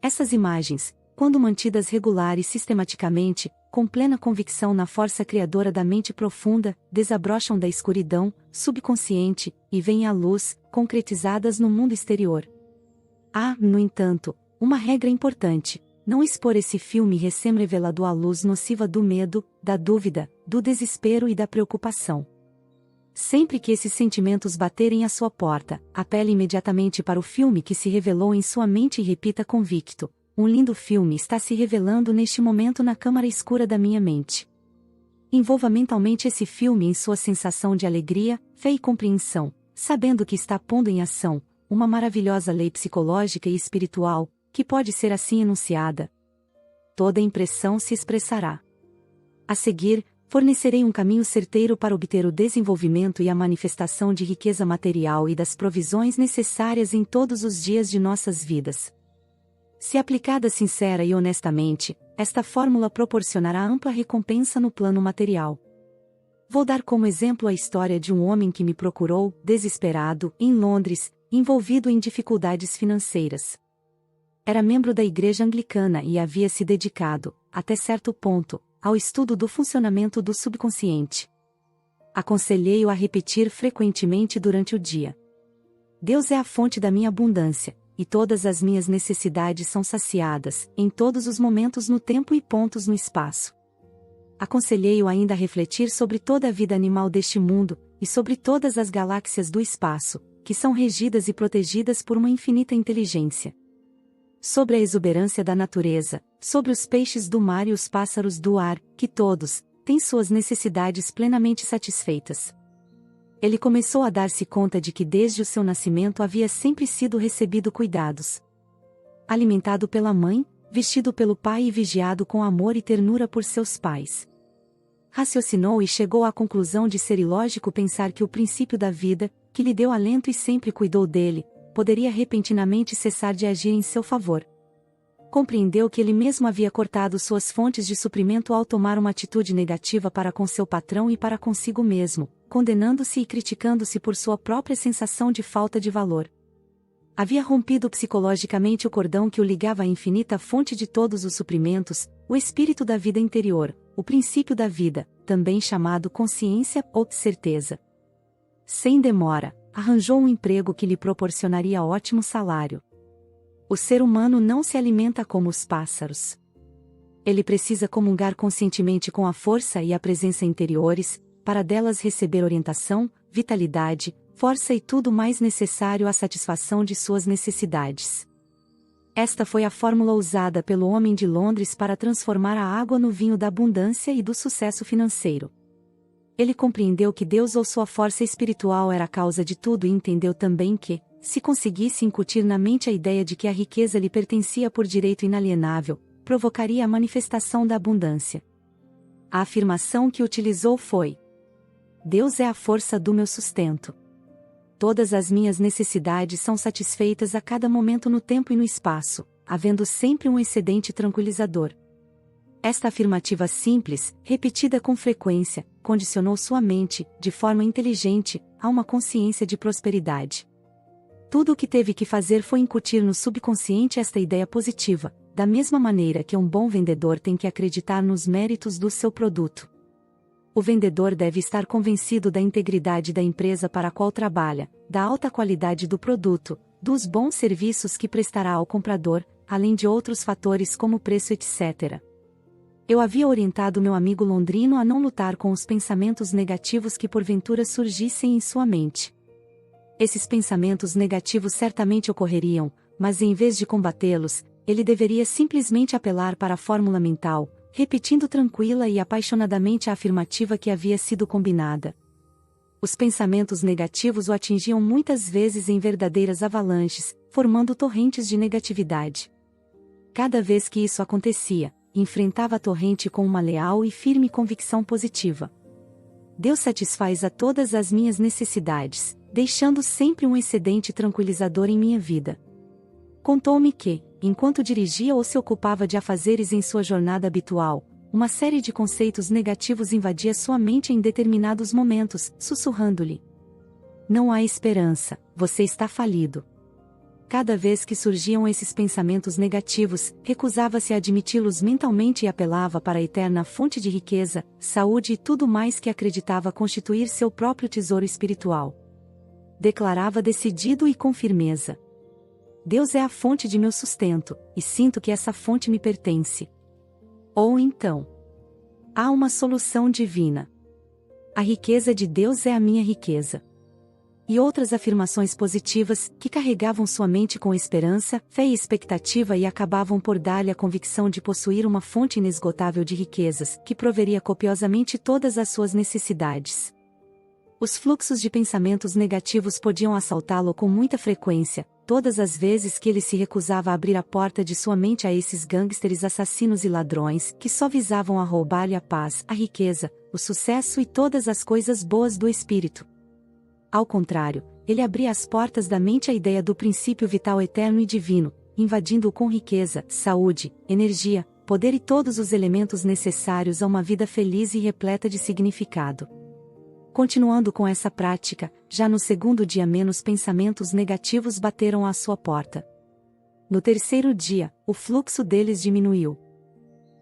Essas imagens, quando mantidas regular e sistematicamente, com plena convicção na força criadora da mente profunda, desabrocham da escuridão subconsciente e vêm à luz, concretizadas no mundo exterior. Há, no entanto, uma regra importante: não expor esse filme recém-revelado à luz nociva do medo, da dúvida, do desespero e da preocupação. Sempre que esses sentimentos baterem à sua porta, apele imediatamente para o filme que se revelou em sua mente e repita convicto: um lindo filme está se revelando neste momento na câmara escura da minha mente. Envolva mentalmente esse filme em sua sensação de alegria, fé e compreensão, sabendo que está pondo em ação uma maravilhosa lei psicológica e espiritual, que pode ser assim enunciada. Toda impressão se expressará. A seguir, fornecerei um caminho certeiro para obter o desenvolvimento e a manifestação de riqueza material e das provisões necessárias em todos os dias de nossas vidas. Se aplicada sincera e honestamente, esta fórmula proporcionará ampla recompensa no plano material. Vou dar como exemplo a história de um homem que me procurou, desesperado, em Londres, envolvido em dificuldades financeiras. Era membro da igreja anglicana e havia se dedicado, até certo ponto, ao estudo do funcionamento do subconsciente. Aconselhei-o a repetir frequentemente durante o dia: Deus é a fonte da minha abundância, e todas as minhas necessidades são saciadas, em todos os momentos no tempo e pontos no espaço. Aconselhei-o ainda a refletir sobre toda a vida animal deste mundo, e sobre todas as galáxias do espaço, que são regidas e protegidas por uma infinita inteligência. Sobre a exuberância da natureza, sobre os peixes do mar e os pássaros do ar, que todos têm suas necessidades plenamente satisfeitas. Ele começou a dar-se conta de que desde o seu nascimento havia sempre sido recebido cuidados. Alimentado pela mãe, vestido pelo pai e vigiado com amor e ternura por seus pais. Raciocinou e chegou à conclusão de ser ilógico pensar que o princípio da vida, que lhe deu alento e sempre cuidou dele, poderia repentinamente cessar de agir em seu favor. Compreendeu que ele mesmo havia cortado suas fontes de suprimento ao tomar uma atitude negativa para com seu patrão e para consigo mesmo, condenando-se e criticando-se por sua própria sensação de falta de valor. Havia rompido psicologicamente o cordão que o ligava à infinita fonte de todos os suprimentos, o espírito da vida interior, o princípio da vida, também chamado consciência ou certeza. Sem demora, arranjou um emprego que lhe proporcionaria ótimo salário. O ser humano não se alimenta como os pássaros. Ele precisa comungar conscientemente com a força e a presença interiores, para delas receber orientação, vitalidade, força e tudo mais necessário à satisfação de suas necessidades. Esta foi a fórmula usada pelo homem de Londres para transformar a água no vinho da abundância e do sucesso financeiro. Ele compreendeu que Deus ou sua força espiritual era a causa de tudo e entendeu também que, se conseguisse incutir na mente a ideia de que a riqueza lhe pertencia por direito inalienável, provocaria a manifestação da abundância. A afirmação que utilizou foi: Deus é a força do meu sustento. Todas as minhas necessidades são satisfeitas a cada momento no tempo e no espaço, havendo sempre um excedente tranquilizador. Esta afirmativa simples, repetida com frequência, condicionou sua mente, de forma inteligente, a uma consciência de prosperidade. Tudo o que teve que fazer foi incutir no subconsciente esta ideia positiva, da mesma maneira que um bom vendedor tem que acreditar nos méritos do seu produto. O vendedor deve estar convencido da integridade da empresa para a qual trabalha, da alta qualidade do produto, dos bons serviços que prestará ao comprador, além de outros fatores como preço, etc. Eu havia orientado meu amigo londrino a não lutar com os pensamentos negativos que porventura surgissem em sua mente. Esses pensamentos negativos certamente ocorreriam, mas em vez de combatê-los, ele deveria simplesmente apelar para a fórmula mental, repetindo tranquila e apaixonadamente a afirmativa que havia sido combinada. Os pensamentos negativos o atingiam muitas vezes em verdadeiras avalanches, formando torrentes de negatividade. Cada vez que isso acontecia, enfrentava a torrente com uma leal e firme convicção positiva. Deus satisfaz a todas as minhas necessidades, deixando sempre um excedente tranquilizador em minha vida. Contou-me que, enquanto dirigia ou se ocupava de afazeres em sua jornada habitual, uma série de conceitos negativos invadia sua mente em determinados momentos, sussurrando-lhe: Não há esperança, você está falido. Cada vez que surgiam esses pensamentos negativos, recusava-se a admiti-los mentalmente e apelava para a eterna fonte de riqueza, saúde e tudo mais que acreditava constituir seu próprio tesouro espiritual. Declarava decidido e com firmeza: Deus é a fonte de meu sustento, e sinto que essa fonte me pertence. Ou então: há uma solução divina. A riqueza de Deus é a minha riqueza. E outras afirmações positivas, que carregavam sua mente com esperança, fé e expectativa e acabavam por dar-lhe a convicção de possuir uma fonte inesgotável de riquezas, que proveria copiosamente todas as suas necessidades. Os fluxos de pensamentos negativos podiam assaltá-lo com muita frequência, todas as vezes que ele se recusava a abrir a porta de sua mente a esses gangsters assassinos e ladrões, que só visavam a roubar-lhe a paz, a riqueza, o sucesso e todas as coisas boas do espírito. Ao contrário, ele abria as portas da mente à ideia do princípio vital eterno e divino, invadindo-o com riqueza, saúde, energia, poder e todos os elementos necessários a uma vida feliz e repleta de significado. Continuando com essa prática, já no segundo dia menos pensamentos negativos bateram à sua porta. No terceiro dia, o fluxo deles diminuiu.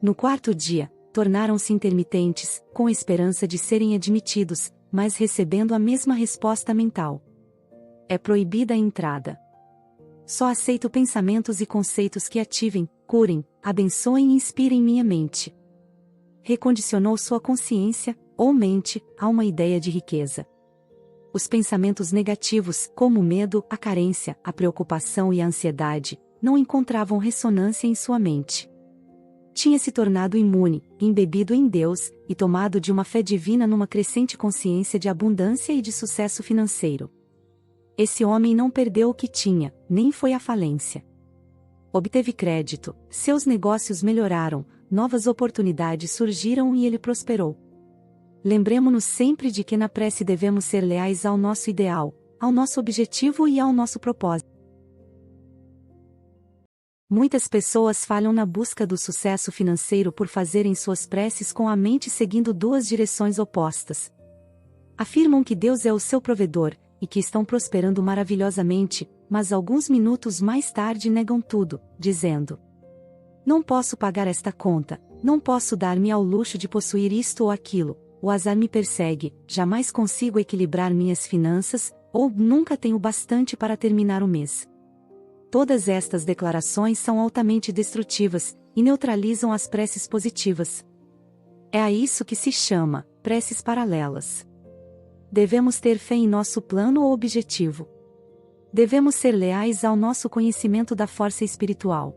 No quarto dia, tornaram-se intermitentes, com a esperança de serem admitidos, mas recebendo a mesma resposta mental. É proibida a entrada. Só aceito pensamentos e conceitos que ativem, curem, abençoem e inspirem minha mente. Recondicionou sua consciência, ou mente, a uma ideia de riqueza. Os pensamentos negativos, como o medo, a carência, a preocupação e a ansiedade, não encontravam ressonância em sua mente. Tinha se tornado imune, embebido em Deus, e tomado de uma fé divina numa crescente consciência de abundância e de sucesso financeiro. Esse homem não perdeu o que tinha, nem foi à falência. Obteve crédito, seus negócios melhoraram, novas oportunidades surgiram e ele prosperou. Lembremo-nos sempre de que na prece devemos ser leais ao nosso ideal, ao nosso objetivo e ao nosso propósito. Muitas pessoas falham na busca do sucesso financeiro por fazerem suas preces com a mente seguindo duas direções opostas. Afirmam que Deus é o seu provedor, e que estão prosperando maravilhosamente, mas alguns minutos mais tarde negam tudo, dizendo: não posso pagar esta conta, não posso dar-me ao luxo de possuir isto ou aquilo, o azar me persegue, jamais consigo equilibrar minhas finanças, ou nunca tenho bastante para terminar o mês. Todas estas declarações são altamente destrutivas, e neutralizam as preces positivas. É a isso que se chama preces paralelas. Devemos ter fé em nosso plano ou objetivo. Devemos ser leais ao nosso conhecimento da força espiritual.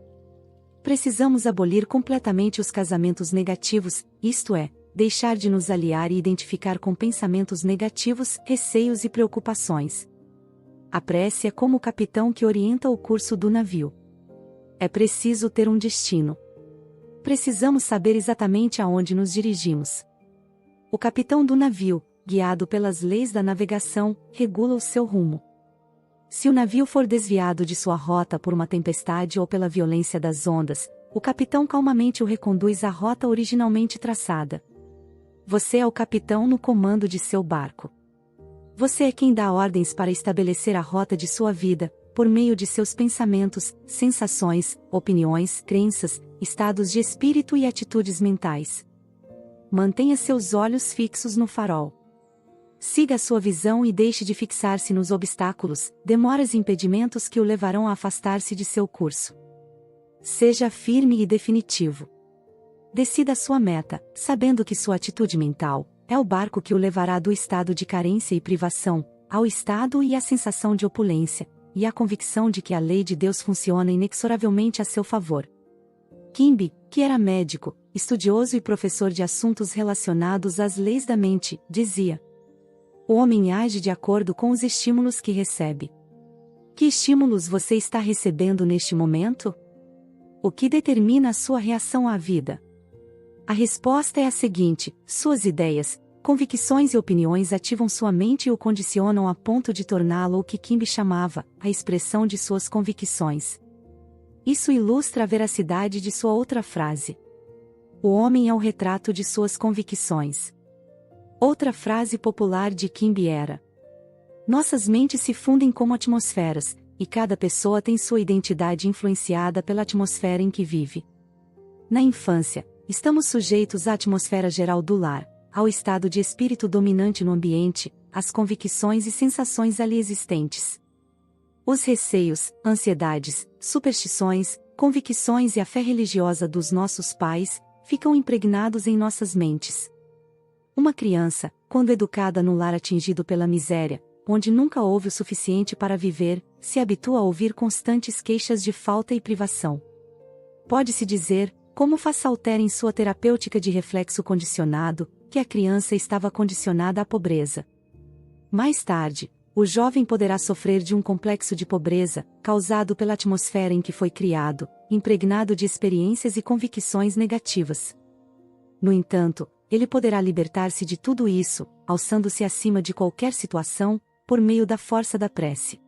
Precisamos abolir completamente os casamentos negativos, isto é, deixar de nos aliar e identificar com pensamentos negativos, receios e preocupações. A prece é como o capitão que orienta o curso do navio. É preciso ter um destino. Precisamos saber exatamente aonde nos dirigimos. O capitão do navio, guiado pelas leis da navegação, regula o seu rumo. Se o navio for desviado de sua rota por uma tempestade ou pela violência das ondas, o capitão calmamente o reconduz à rota originalmente traçada. Você é o capitão no comando de seu barco. Você é quem dá ordens para estabelecer a rota de sua vida, por meio de seus pensamentos, sensações, opiniões, crenças, estados de espírito e atitudes mentais. Mantenha seus olhos fixos no farol. Siga a sua visão e deixe de fixar-se nos obstáculos, demoras e impedimentos que o levarão a afastar-se de seu curso. Seja firme e definitivo. Decida a sua meta, sabendo que sua atitude mental é o barco que o levará do estado de carência e privação, ao estado e à sensação de opulência, e à convicção de que a lei de Deus funciona inexoravelmente a seu favor. Kimbe, que era médico, estudioso e professor de assuntos relacionados às leis da mente, dizia: o homem age de acordo com os estímulos que recebe. Que estímulos você está recebendo neste momento? O que determina a sua reação à vida? A resposta é a seguinte: suas ideias, convicções e opiniões ativam sua mente e o condicionam a ponto de torná-lo o que Kimbe chamava a expressão de suas convicções. Isso ilustra a veracidade de sua outra frase: o homem é o retrato de suas convicções. Outra frase popular de Kimbe era: nossas mentes se fundem como atmosferas, e cada pessoa tem sua identidade influenciada pela atmosfera em que vive. Na infância, estamos sujeitos à atmosfera geral do lar, ao estado de espírito dominante no ambiente, às convicções e sensações ali existentes. Os receios, ansiedades, superstições, convicções e a fé religiosa dos nossos pais ficam impregnados em nossas mentes. Uma criança, quando educada no lar atingido pela miséria, onde nunca houve o suficiente para viver, se habitua a ouvir constantes queixas de falta e privação. Pode-se dizer, como faz Salter em sua terapêutica de reflexo condicionado, que a criança estava condicionada à pobreza. Mais tarde, o jovem poderá sofrer de um complexo de pobreza, causado pela atmosfera em que foi criado, impregnado de experiências e convicções negativas. No entanto, ele poderá libertar-se de tudo isso, alçando-se acima de qualquer situação, por meio da força da prece.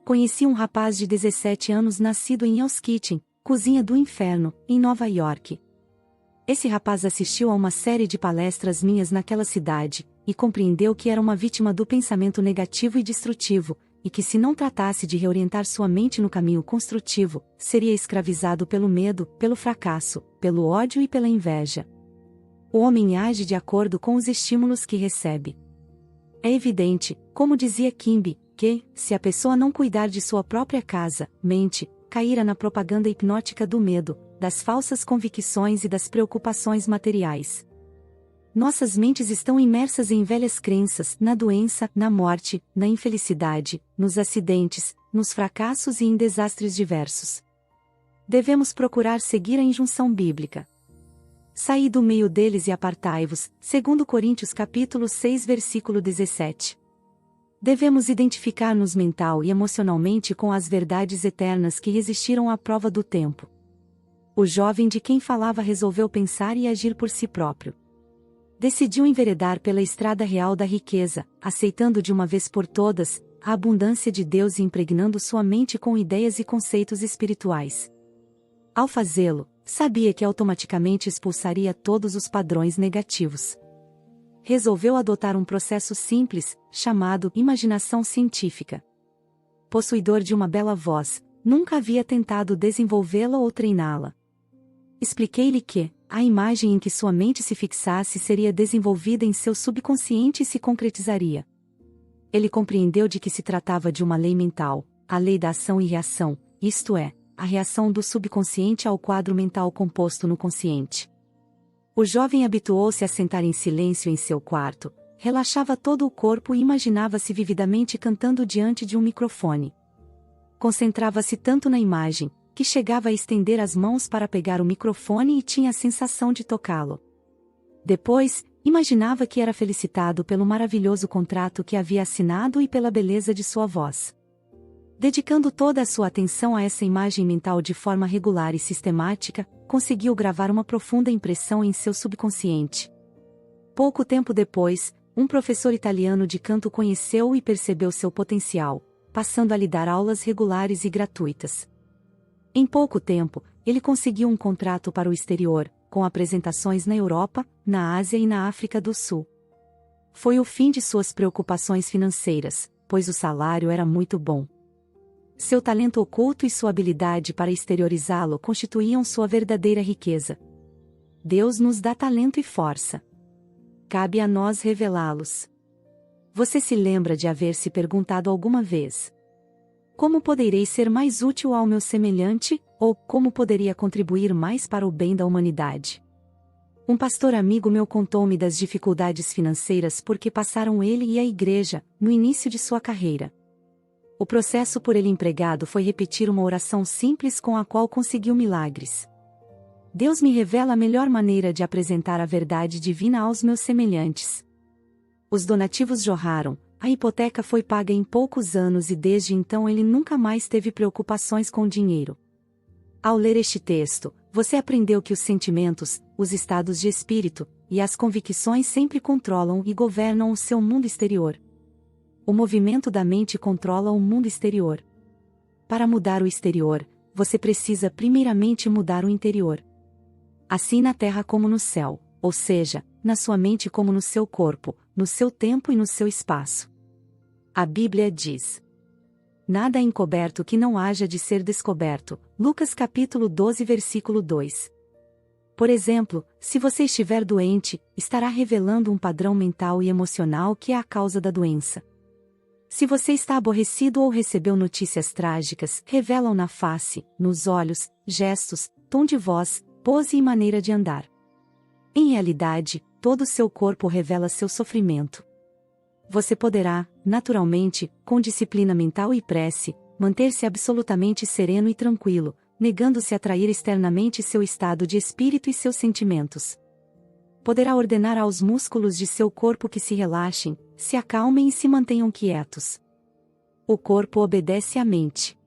Conheci um rapaz de 17 anos nascido em Hell's Kitchen, cozinha do inferno, em Nova York. Esse rapaz assistiu a uma série de palestras minhas naquela cidade, e compreendeu que era uma vítima do pensamento negativo e destrutivo, e que se não tratasse de reorientar sua mente no caminho construtivo, seria escravizado pelo medo, pelo fracasso, pelo ódio e pela inveja. O homem age de acordo com os estímulos que recebe. É evidente, como dizia Kimby, que, se a pessoa não cuidar de sua própria casa, mente, cairá na propaganda hipnótica do medo, das falsas convicções e das preocupações materiais. Nossas mentes estão imersas em velhas crenças, na doença, na morte, na infelicidade, nos acidentes, nos fracassos e em desastres diversos. Devemos procurar seguir a injunção bíblica. Saí do meio deles e apartai-vos, segundo Coríntios capítulo 6 versículo 17. Devemos identificar-nos mental e emocionalmente com as verdades eternas que resistiram à prova do tempo. O jovem de quem falava resolveu pensar e agir por si próprio. Decidiu enveredar pela estrada real da riqueza, aceitando de uma vez por todas a abundância de Deus e impregnando sua mente com ideias e conceitos espirituais. Ao fazê-lo, sabia que automaticamente expulsaria todos os padrões negativos. Resolveu adotar um processo simples, chamado imaginação científica. Possuidor de uma bela voz, nunca havia tentado desenvolvê-la ou treiná-la. Expliquei-lhe que, a imagem em que sua mente se fixasse seria desenvolvida em seu subconsciente e se concretizaria. Ele compreendeu de que se tratava de uma lei mental, a lei da ação e reação, isto é, a reação do subconsciente ao quadro mental composto no consciente. O jovem habituou-se a sentar em silêncio em seu quarto, relaxava todo o corpo e imaginava-se vividamente cantando diante de um microfone. Concentrava-se tanto na imagem, que chegava a estender as mãos para pegar o microfone e tinha a sensação de tocá-lo. Depois, imaginava que era felicitado pelo maravilhoso contrato que havia assinado e pela beleza de sua voz. Dedicando toda a sua atenção a essa imagem mental de forma regular e sistemática, conseguiu gravar uma profunda impressão em seu subconsciente. Pouco tempo depois, um professor italiano de canto conheceu e percebeu seu potencial, passando a lhe dar aulas regulares e gratuitas. Em pouco tempo, ele conseguiu um contrato para o exterior, com apresentações na Europa, na Ásia e na África do Sul. Foi o fim de suas preocupações financeiras, pois o salário era muito bom. Seu talento oculto e sua habilidade para exteriorizá-lo constituíam sua verdadeira riqueza. Deus nos dá talento e força. Cabe a nós revelá-los. Você se lembra de haver se perguntado alguma vez: como poderei ser mais útil ao meu semelhante, ou como poderia contribuir mais para o bem da humanidade? Um pastor amigo meu contou-me das dificuldades financeiras por que passaram ele e a igreja, no início de sua carreira. O processo por ele empregado foi repetir uma oração simples com a qual conseguiu milagres. Deus me revela a melhor maneira de apresentar a verdade divina aos meus semelhantes. Os donativos jorraram, a hipoteca foi paga em poucos anos e desde então ele nunca mais teve preocupações com dinheiro. Ao ler este texto, você aprendeu que os sentimentos, os estados de espírito, e as convicções sempre controlam e governam o seu mundo exterior. O movimento da mente controla o mundo exterior. Para mudar o exterior, você precisa primeiramente mudar o interior. Assim na terra como no céu, ou seja, na sua mente como no seu corpo, no seu tempo e no seu espaço. A Bíblia diz: nada é encoberto que não haja de ser descoberto. Lucas capítulo 12 versículo 2. Por exemplo, se você estiver doente, estará revelando um padrão mental e emocional que é a causa da doença. Se você está aborrecido ou recebeu notícias trágicas, revelam na face, nos olhos, gestos, tom de voz, pose e maneira de andar. Em realidade, todo o seu corpo revela seu sofrimento. Você poderá, naturalmente, com disciplina mental e prece, manter-se absolutamente sereno e tranquilo, negando-se a trair externamente seu estado de espírito e seus sentimentos. Poderá ordenar aos músculos de seu corpo que se relaxem, se acalmem e se mantenham quietos. O corpo obedece à mente.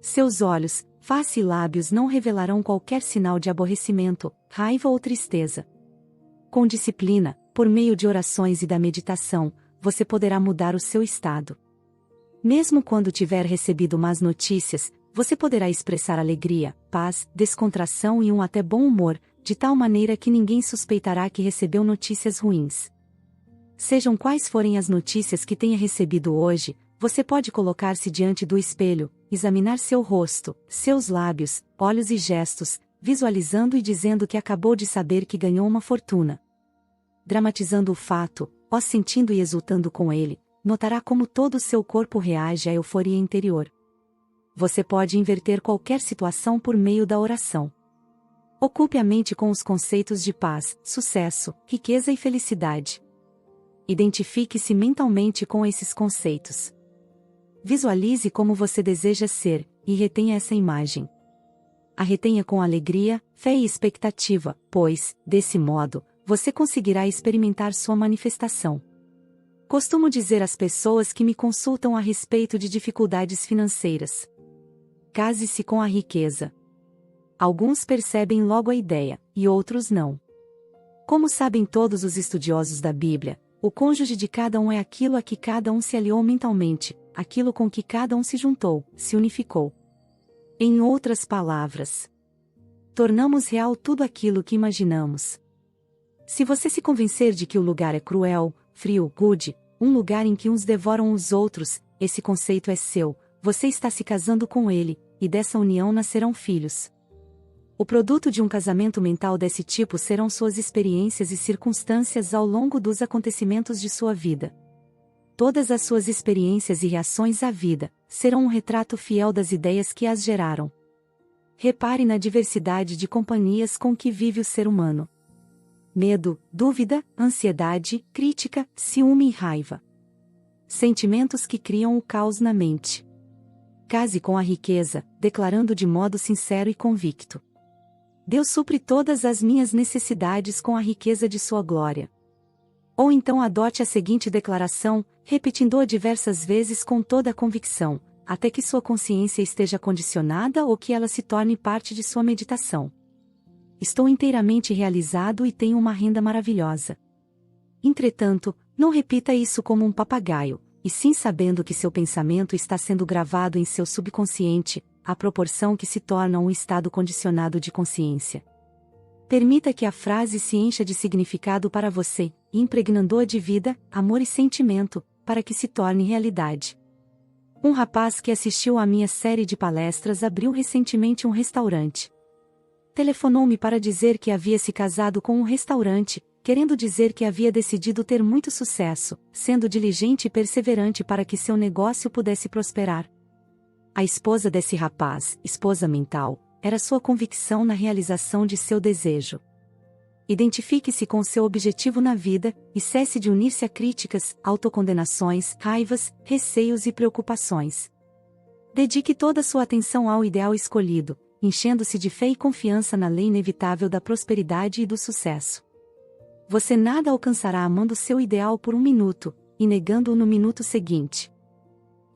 Seus olhos, face e lábios não revelarão qualquer sinal de aborrecimento, raiva ou tristeza. Com disciplina, por meio de orações e da meditação, você poderá mudar o seu estado. Mesmo quando tiver recebido más notícias, você poderá expressar alegria, paz, descontração e até bom humor, de tal maneira que ninguém suspeitará que recebeu notícias ruins. Sejam quais forem as notícias que tenha recebido hoje, você pode colocar-se diante do espelho, examinar seu rosto, seus lábios, olhos e gestos, visualizando e dizendo que acabou de saber que ganhou uma fortuna. Dramatizando o fato, sentindo e exultando com ele, notará como todo o seu corpo reage à euforia interior. Você pode inverter qualquer situação por meio da oração. Ocupe a mente com os conceitos de paz, sucesso, riqueza e felicidade. Identifique-se mentalmente com esses conceitos. Visualize como você deseja ser, e retenha essa imagem. A retenha com alegria, fé e expectativa, pois, desse modo, você conseguirá experimentar sua manifestação. Costumo dizer às pessoas que me consultam a respeito de dificuldades financeiras: case-se com a riqueza. Alguns percebem logo a ideia, e outros não. Como sabem todos os estudiosos da Bíblia, o cônjuge de cada um é aquilo a que cada um se aliou mentalmente, aquilo com que cada um se juntou, se unificou. Em outras palavras, tornamos real tudo aquilo que imaginamos. Se você se convencer de que o lugar é cruel, frio, rude, um lugar em que uns devoram os outros, esse conceito é seu, você está se casando com ele, e dessa união nascerão filhos. O produto de um casamento mental desse tipo serão suas experiências e circunstâncias ao longo dos acontecimentos de sua vida. Todas as suas experiências e reações à vida serão um retrato fiel das ideias que as geraram. Repare na diversidade de companhias com que vive o ser humano. Medo, dúvida, ansiedade, crítica, ciúme e raiva. Sentimentos que criam o caos na mente. Case com a riqueza, declarando de modo sincero e convicto: Deus supre todas as minhas necessidades com a riqueza de sua glória. Ou então adote a seguinte declaração, repetindo-a diversas vezes com toda a convicção, até que sua consciência esteja condicionada ou que ela se torne parte de sua meditação: Estou inteiramente realizado e tenho uma renda maravilhosa. Entretanto, não repita isso como um papagaio, e sim sabendo que seu pensamento está sendo gravado em seu subconsciente, à proporção que se torna um estado condicionado de consciência. Permita que a frase se encha de significado para você, impregnando-a de vida, amor e sentimento, para que se torne realidade. Um rapaz que assistiu à minha série de palestras abriu recentemente um restaurante. Telefonou-me para dizer que havia se casado com um restaurante, querendo dizer que havia decidido ter muito sucesso, sendo diligente e perseverante para que seu negócio pudesse prosperar. A esposa desse rapaz, esposa mental, era sua convicção na realização de seu desejo. Identifique-se com seu objetivo na vida, e cesse de unir-se a críticas, autocondenações, raivas, receios e preocupações. Dedique toda sua atenção ao ideal escolhido, enchendo-se de fé e confiança na lei inevitável da prosperidade e do sucesso. Você nada alcançará amando seu ideal por um minuto, e negando-o no minuto seguinte.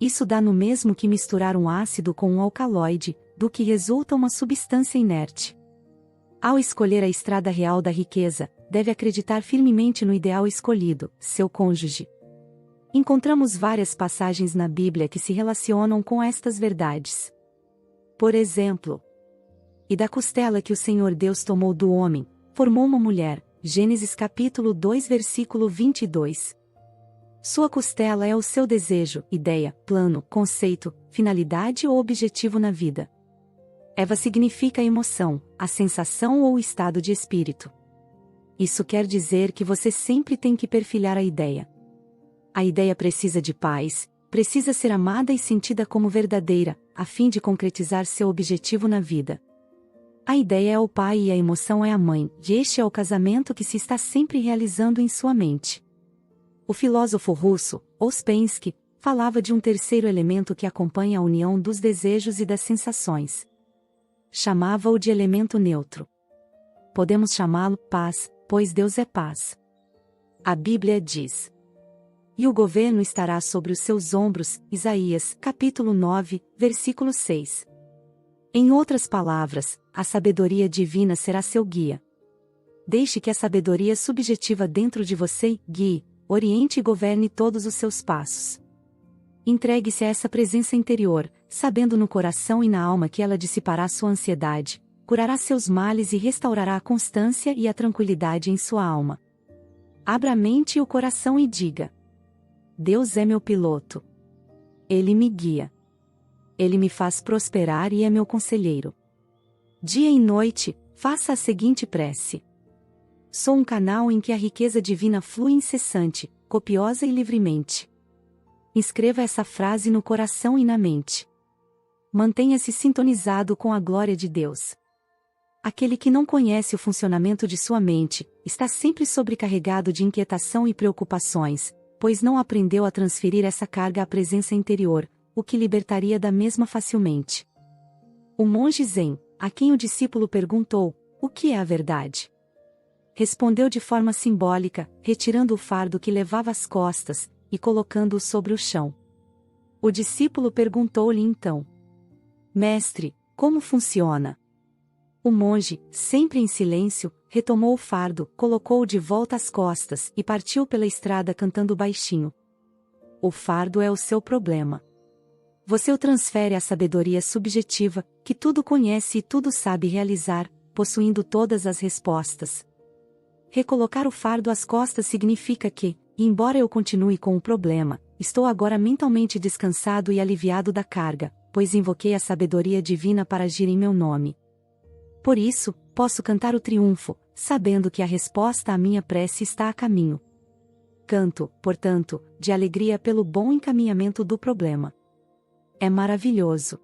Isso dá no mesmo que misturar um ácido com um alcaloide, do que resulta uma substância inerte. Ao escolher a estrada real da riqueza, deve acreditar firmemente no ideal escolhido, seu cônjuge. Encontramos várias passagens na Bíblia que se relacionam com estas verdades. Por exemplo, e da costela que o Senhor Deus tomou do homem, formou uma mulher, Gênesis capítulo 2 versículo 22. Sua costela é o seu desejo, ideia, plano, conceito, finalidade ou objetivo na vida. Eva significa a emoção, a sensação ou o estado de espírito. Isso quer dizer que você sempre tem que perfilhar a ideia. A ideia precisa de paz, precisa ser amada e sentida como verdadeira, a fim de concretizar seu objetivo na vida. A ideia é o pai e a emoção é a mãe, e este é o casamento que se está sempre realizando em sua mente. O filósofo russo, Ouspensky, falava de um terceiro elemento que acompanha a união dos desejos e das sensações. Chamava-o de elemento neutro. Podemos chamá-lo paz, pois Deus é paz. A Bíblia diz: "E o governo estará sobre os seus ombros", Isaías, capítulo 9, versículo 6. Em outras palavras, a sabedoria divina será seu guia. Deixe que a sabedoria subjetiva dentro de você guie, oriente e governe todos os seus passos. Entregue-se a essa presença interior, sabendo no coração e na alma que ela dissipará sua ansiedade, curará seus males e restaurará a constância e a tranquilidade em sua alma. Abra a mente e o coração e diga: Deus é meu piloto. Ele me guia. Ele me faz prosperar e é meu conselheiro. Dia e noite, faça a seguinte prece: Sou um canal em que a riqueza divina flui incessante, copiosa e livremente. Inscreva essa frase no coração e na mente. Mantenha-se sintonizado com a glória de Deus. Aquele que não conhece o funcionamento de sua mente, está sempre sobrecarregado de inquietação e preocupações, pois não aprendeu a transferir essa carga à presença interior, o que libertaria da mesma facilmente. O monge Zen, a quem o discípulo perguntou: "O que é a verdade?", respondeu de forma simbólica, retirando o fardo que levava às costas, e colocando-o sobre o chão. O discípulo perguntou-lhe então: "Mestre, como funciona?" O monge, sempre em silêncio, retomou o fardo, colocou-o de volta às costas e partiu pela estrada cantando baixinho: "O fardo é o seu problema. Você o transfere à sabedoria subjetiva, que tudo conhece e tudo sabe realizar, possuindo todas as respostas." Recolocar o fardo às costas significa que, embora eu continue com o problema, estou agora mentalmente descansado e aliviado da carga, pois invoquei a sabedoria divina para agir em meu nome. Por isso, posso cantar o triunfo, sabendo que a resposta à minha prece está a caminho. Canto, portanto, de alegria pelo bom encaminhamento do problema. É maravilhoso.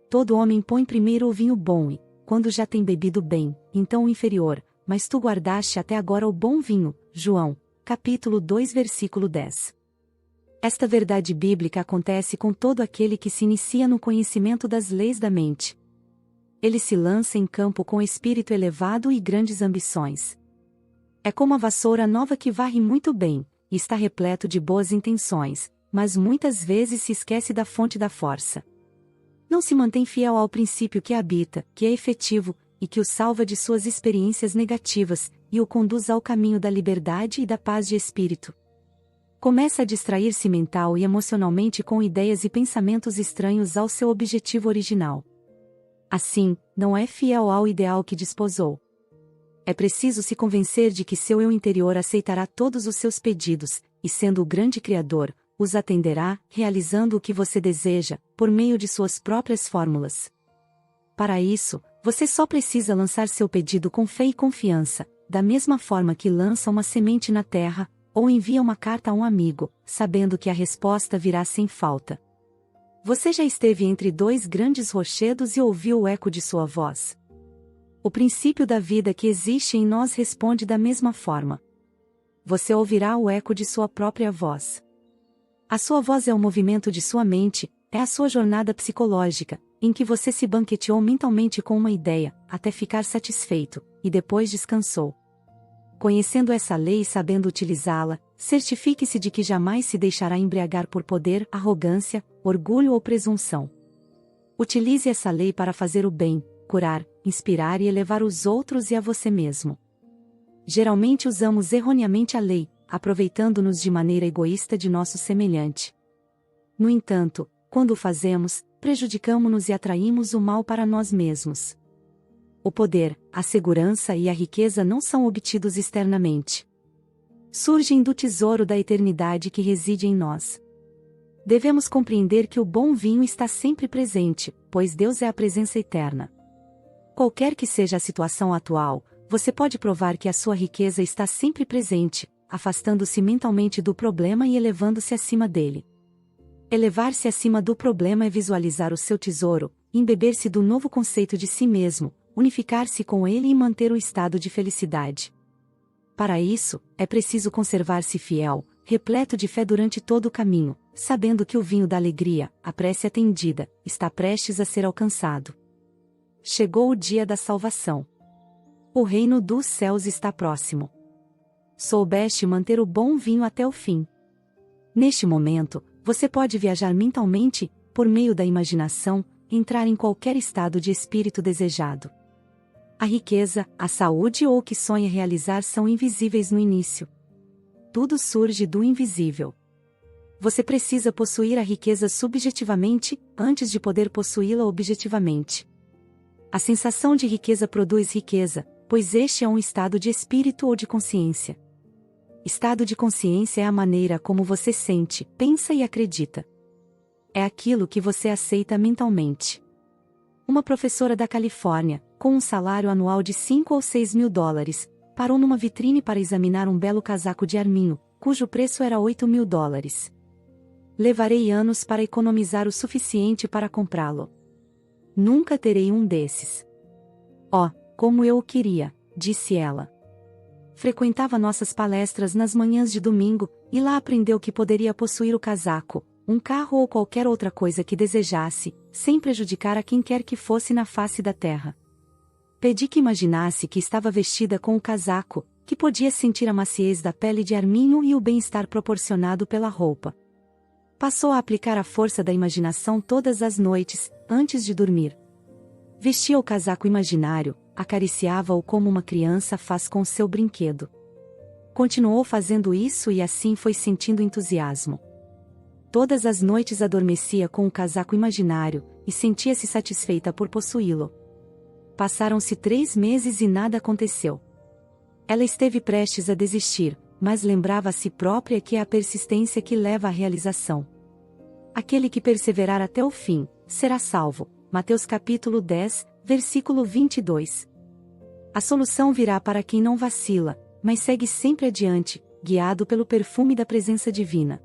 Todo homem põe primeiro o vinho bom e, quando já tem bebido bem, então o inferior, mas tu guardaste até agora o bom vinho. João, capítulo 2, versículo 10. Esta verdade bíblica acontece com todo aquele que se inicia no conhecimento das leis da mente. Ele se lança em campo com espírito elevado e grandes ambições. É como a vassoura nova que varre muito bem, e está repleto de boas intenções, mas muitas vezes se esquece da fonte da força. Não se mantém fiel ao princípio que habita, que é efetivo, e que o salva de suas experiências negativas, e o conduz ao caminho da liberdade e da paz de espírito. Começa a distrair-se mental e emocionalmente com ideias e pensamentos estranhos ao seu objetivo original. Assim, não é fiel ao ideal que desposou. É preciso se convencer de que seu eu interior aceitará todos os seus pedidos, e sendo o grande Criador, os atenderá, realizando o que você deseja, por meio de suas próprias fórmulas. Para isso, você só precisa lançar seu pedido com fé e confiança, da mesma forma que lança uma semente na terra, ou envia uma carta a um amigo, sabendo que a resposta virá sem falta. Você já esteve entre dois grandes rochedos e ouviu o eco de sua voz? O princípio da vida que existe em nós responde da mesma forma. Você ouvirá o eco de sua própria voz. A sua voz é o movimento de sua mente, é a sua jornada psicológica, em que você se banqueteou mentalmente com uma ideia, até ficar satisfeito, e depois descansou. Conhecendo essa lei e sabendo utilizá-la, certifique-se de que jamais se deixará embriagar por poder, arrogância, orgulho ou presunção. Utilize essa lei para fazer o bem, curar, inspirar e elevar os outros e a você mesmo. Geralmente usamos erroneamente a lei, aproveitando-nos de maneira egoísta de nosso semelhante. No entanto, quando o fazemos, prejudicamo-nos e atraímos o mal para nós mesmos. O poder, a segurança e a riqueza não são obtidos externamente. Surgem do tesouro da eternidade que reside em nós. Devemos compreender que o bom vinho está sempre presente, pois Deus é a presença eterna. Qualquer que seja a situação atual, você pode provar que a sua riqueza está sempre presente, afastando-se mentalmente do problema e elevando-se acima dele. Elevar-se acima do problema é visualizar o seu tesouro, embeber-se do novo conceito de si mesmo, unificar-se com Ele e manter o estado de felicidade. Para isso, é preciso conservar-se fiel, repleto de fé durante todo o caminho, sabendo que o vinho da alegria, a prece atendida, está prestes a ser alcançado. Chegou o dia da salvação. O reino dos céus está próximo. Soubeste manter o bom vinho até o fim. Neste momento, você pode viajar mentalmente, por meio da imaginação, entrar em qualquer estado de espírito desejado. A riqueza, a saúde ou o que sonha realizar são invisíveis no início. Tudo surge do invisível. Você precisa possuir a riqueza subjetivamente, antes de poder possuí-la objetivamente. A sensação de riqueza produz riqueza, pois este é um estado de espírito ou de consciência. Estado de consciência é a maneira como você sente, pensa e acredita. É aquilo que você aceita mentalmente. Uma professora da Califórnia, com um salário anual de 5 ou 6 mil dólares, parou numa vitrine para examinar um belo casaco de arminho, cujo preço era 8 mil dólares. Levarei anos para economizar o suficiente para comprá-lo. Nunca terei um desses. Oh, como eu o queria, disse ela. Frequentava nossas palestras nas manhãs de domingo, e lá aprendeu que poderia possuir o casaco, um carro ou qualquer outra coisa que desejasse, sem prejudicar a quem quer que fosse na face da terra. Pedi que imaginasse que estava vestida com o casaco, que podia sentir a maciez da pele de arminho e o bem-estar proporcionado pela roupa. Passou a aplicar a força da imaginação todas as noites, antes de dormir. Vestia o casaco imaginário, acariciava-o como uma criança faz com seu brinquedo. Continuou fazendo isso e assim foi sentindo entusiasmo. Todas as noites adormecia com o casaco imaginário, e sentia-se satisfeita por possuí-lo. Passaram-se 3 meses e nada aconteceu. Ela esteve prestes a desistir, mas lembrava a si própria que é a persistência que leva à realização. Aquele que perseverar até o fim, será salvo. Mateus capítulo 10, versículo 22. A solução virá para quem não vacila, mas segue sempre adiante, guiado pelo perfume da presença divina.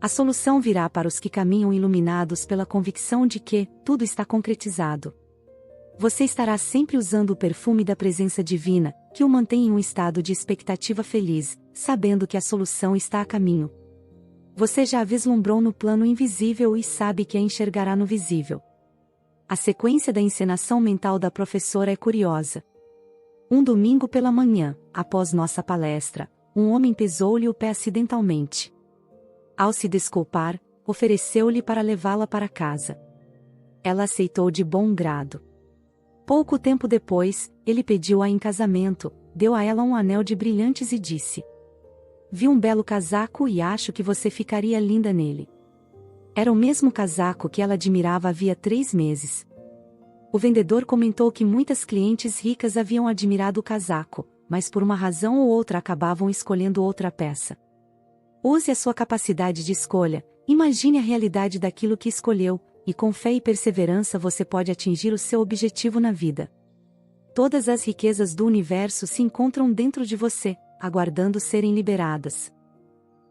A solução virá para os que caminham iluminados pela convicção de que tudo está concretizado. Você estará sempre usando o perfume da presença divina, que o mantém em um estado de expectativa feliz, sabendo que a solução está a caminho. Você já a vislumbrou no plano invisível e sabe que a enxergará no visível. A sequência da encenação mental da professora é curiosa. Um domingo pela manhã, após nossa palestra, um homem pisou-lhe o pé acidentalmente. Ao se desculpar, ofereceu-lhe para levá-la para casa. Ela aceitou de bom grado. Pouco tempo depois, ele pediu-a em casamento, deu a ela um anel de brilhantes e disse: "Vi um belo casaco e acho que você ficaria linda nele." Era o mesmo casaco que ela admirava havia 3 meses. O vendedor comentou que muitas clientes ricas haviam admirado o casaco, mas por uma razão ou outra acabavam escolhendo outra peça. Use a sua capacidade de escolha, imagine a realidade daquilo que escolheu, e com fé e perseverança você pode atingir o seu objetivo na vida. Todas as riquezas do universo se encontram dentro de você, aguardando serem liberadas.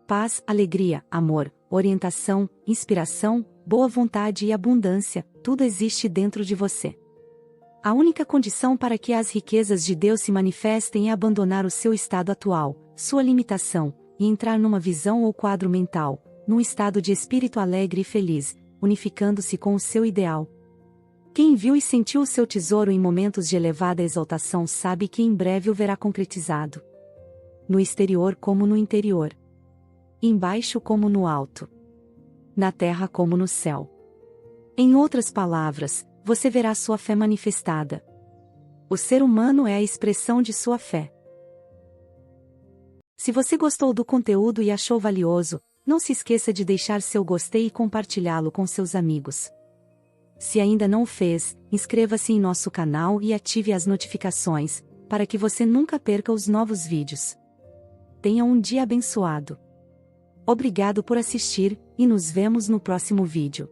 Paz, alegria, amor, orientação, inspiração, boa vontade e abundância, tudo existe dentro de você. A única condição para que as riquezas de Deus se manifestem é abandonar o seu estado atual, sua limitação, e entrar numa visão ou quadro mental, num estado de espírito alegre e feliz, unificando-se com o seu ideal. Quem viu e sentiu o seu tesouro em momentos de elevada exaltação sabe que em breve o verá concretizado. No exterior como no interior. Embaixo como no alto. Na terra como no céu. Em outras palavras, você verá sua fé manifestada. O ser humano é a expressão de sua fé. Se você gostou do conteúdo e achou valioso, não se esqueça de deixar seu gostei e compartilhá-lo com seus amigos. Se ainda não o fez, inscreva-se em nosso canal e ative as notificações, para que você nunca perca os novos vídeos. Tenha um dia abençoado. Obrigado por assistir, e nos vemos no próximo vídeo.